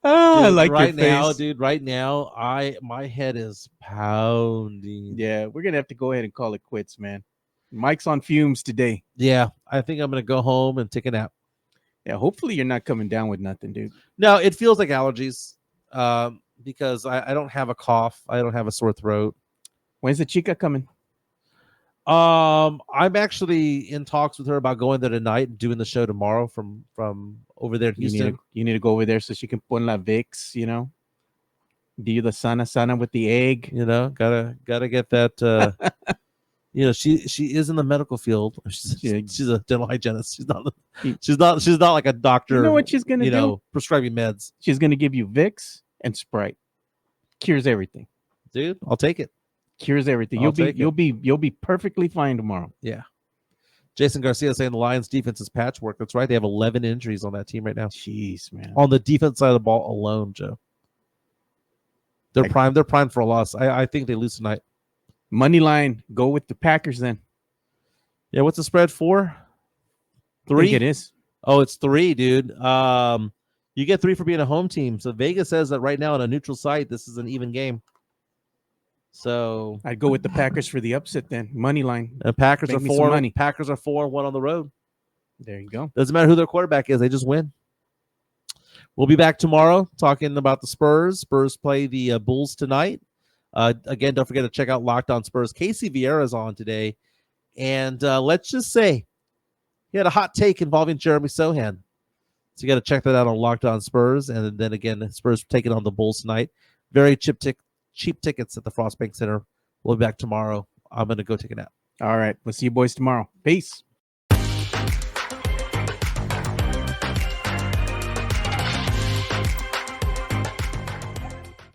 I like right your now, face. dude. Right now, my head is pounding. Yeah, we're gonna have to go ahead and call it quits, man. Mike's on fumes today. Yeah, I think I'm gonna go home and take a nap. Yeah, hopefully you're not coming down with nothing, dude. No, it feels like allergies, because I don't have a cough. I don't have a sore throat. When's the chica coming? I'm actually in talks with her about going there tonight and doing the show tomorrow from over there in Houston. You need to go over there so she can put la Vicks, you know. Do the sana with the egg. You know, gotta get that. You know, she is in the medical field. She's a dental hygienist. She's not like a doctor. You know what she's gonna do? Prescribing meds. She's gonna give you Vicks and Sprite. Cures everything. Dude, I'll take it. Cures everything. You'll be perfectly fine tomorrow. Yeah. Jason Garcia saying the Lions defense is patchwork. That's right. They have 11 injuries on that team right now. Jeez, man. On the defense side of the ball alone, Joe. They're primed. They're primed for a loss. I think they lose tonight. Money line. Go with the Packers then. Yeah. What's the spread for? 3? I think it is. Oh, it's 3, dude. You get 3 for being a home team. So Vegas says that right now on a neutral site, this is an even game. So I'd go with the Packers for the upset then. Money line. The Packers Make are me some 4. money. Packers are 4-1 on the road. There you go. Doesn't matter who their quarterback is; they just win. We'll be back tomorrow talking about the Spurs. Spurs play the Bulls tonight. Again, don't forget to check out Locked On Spurs. Casey Vieira's on today, and let's just say he had a hot take involving Jeremy Sohan. So you got to check that out on Locked On Spurs, and then again, Spurs taking on the Bulls tonight. Very cheap tickets at the Frost Bank Center. We'll be back tomorrow. I'm going to go take a nap. All right. We'll see you boys tomorrow. Peace.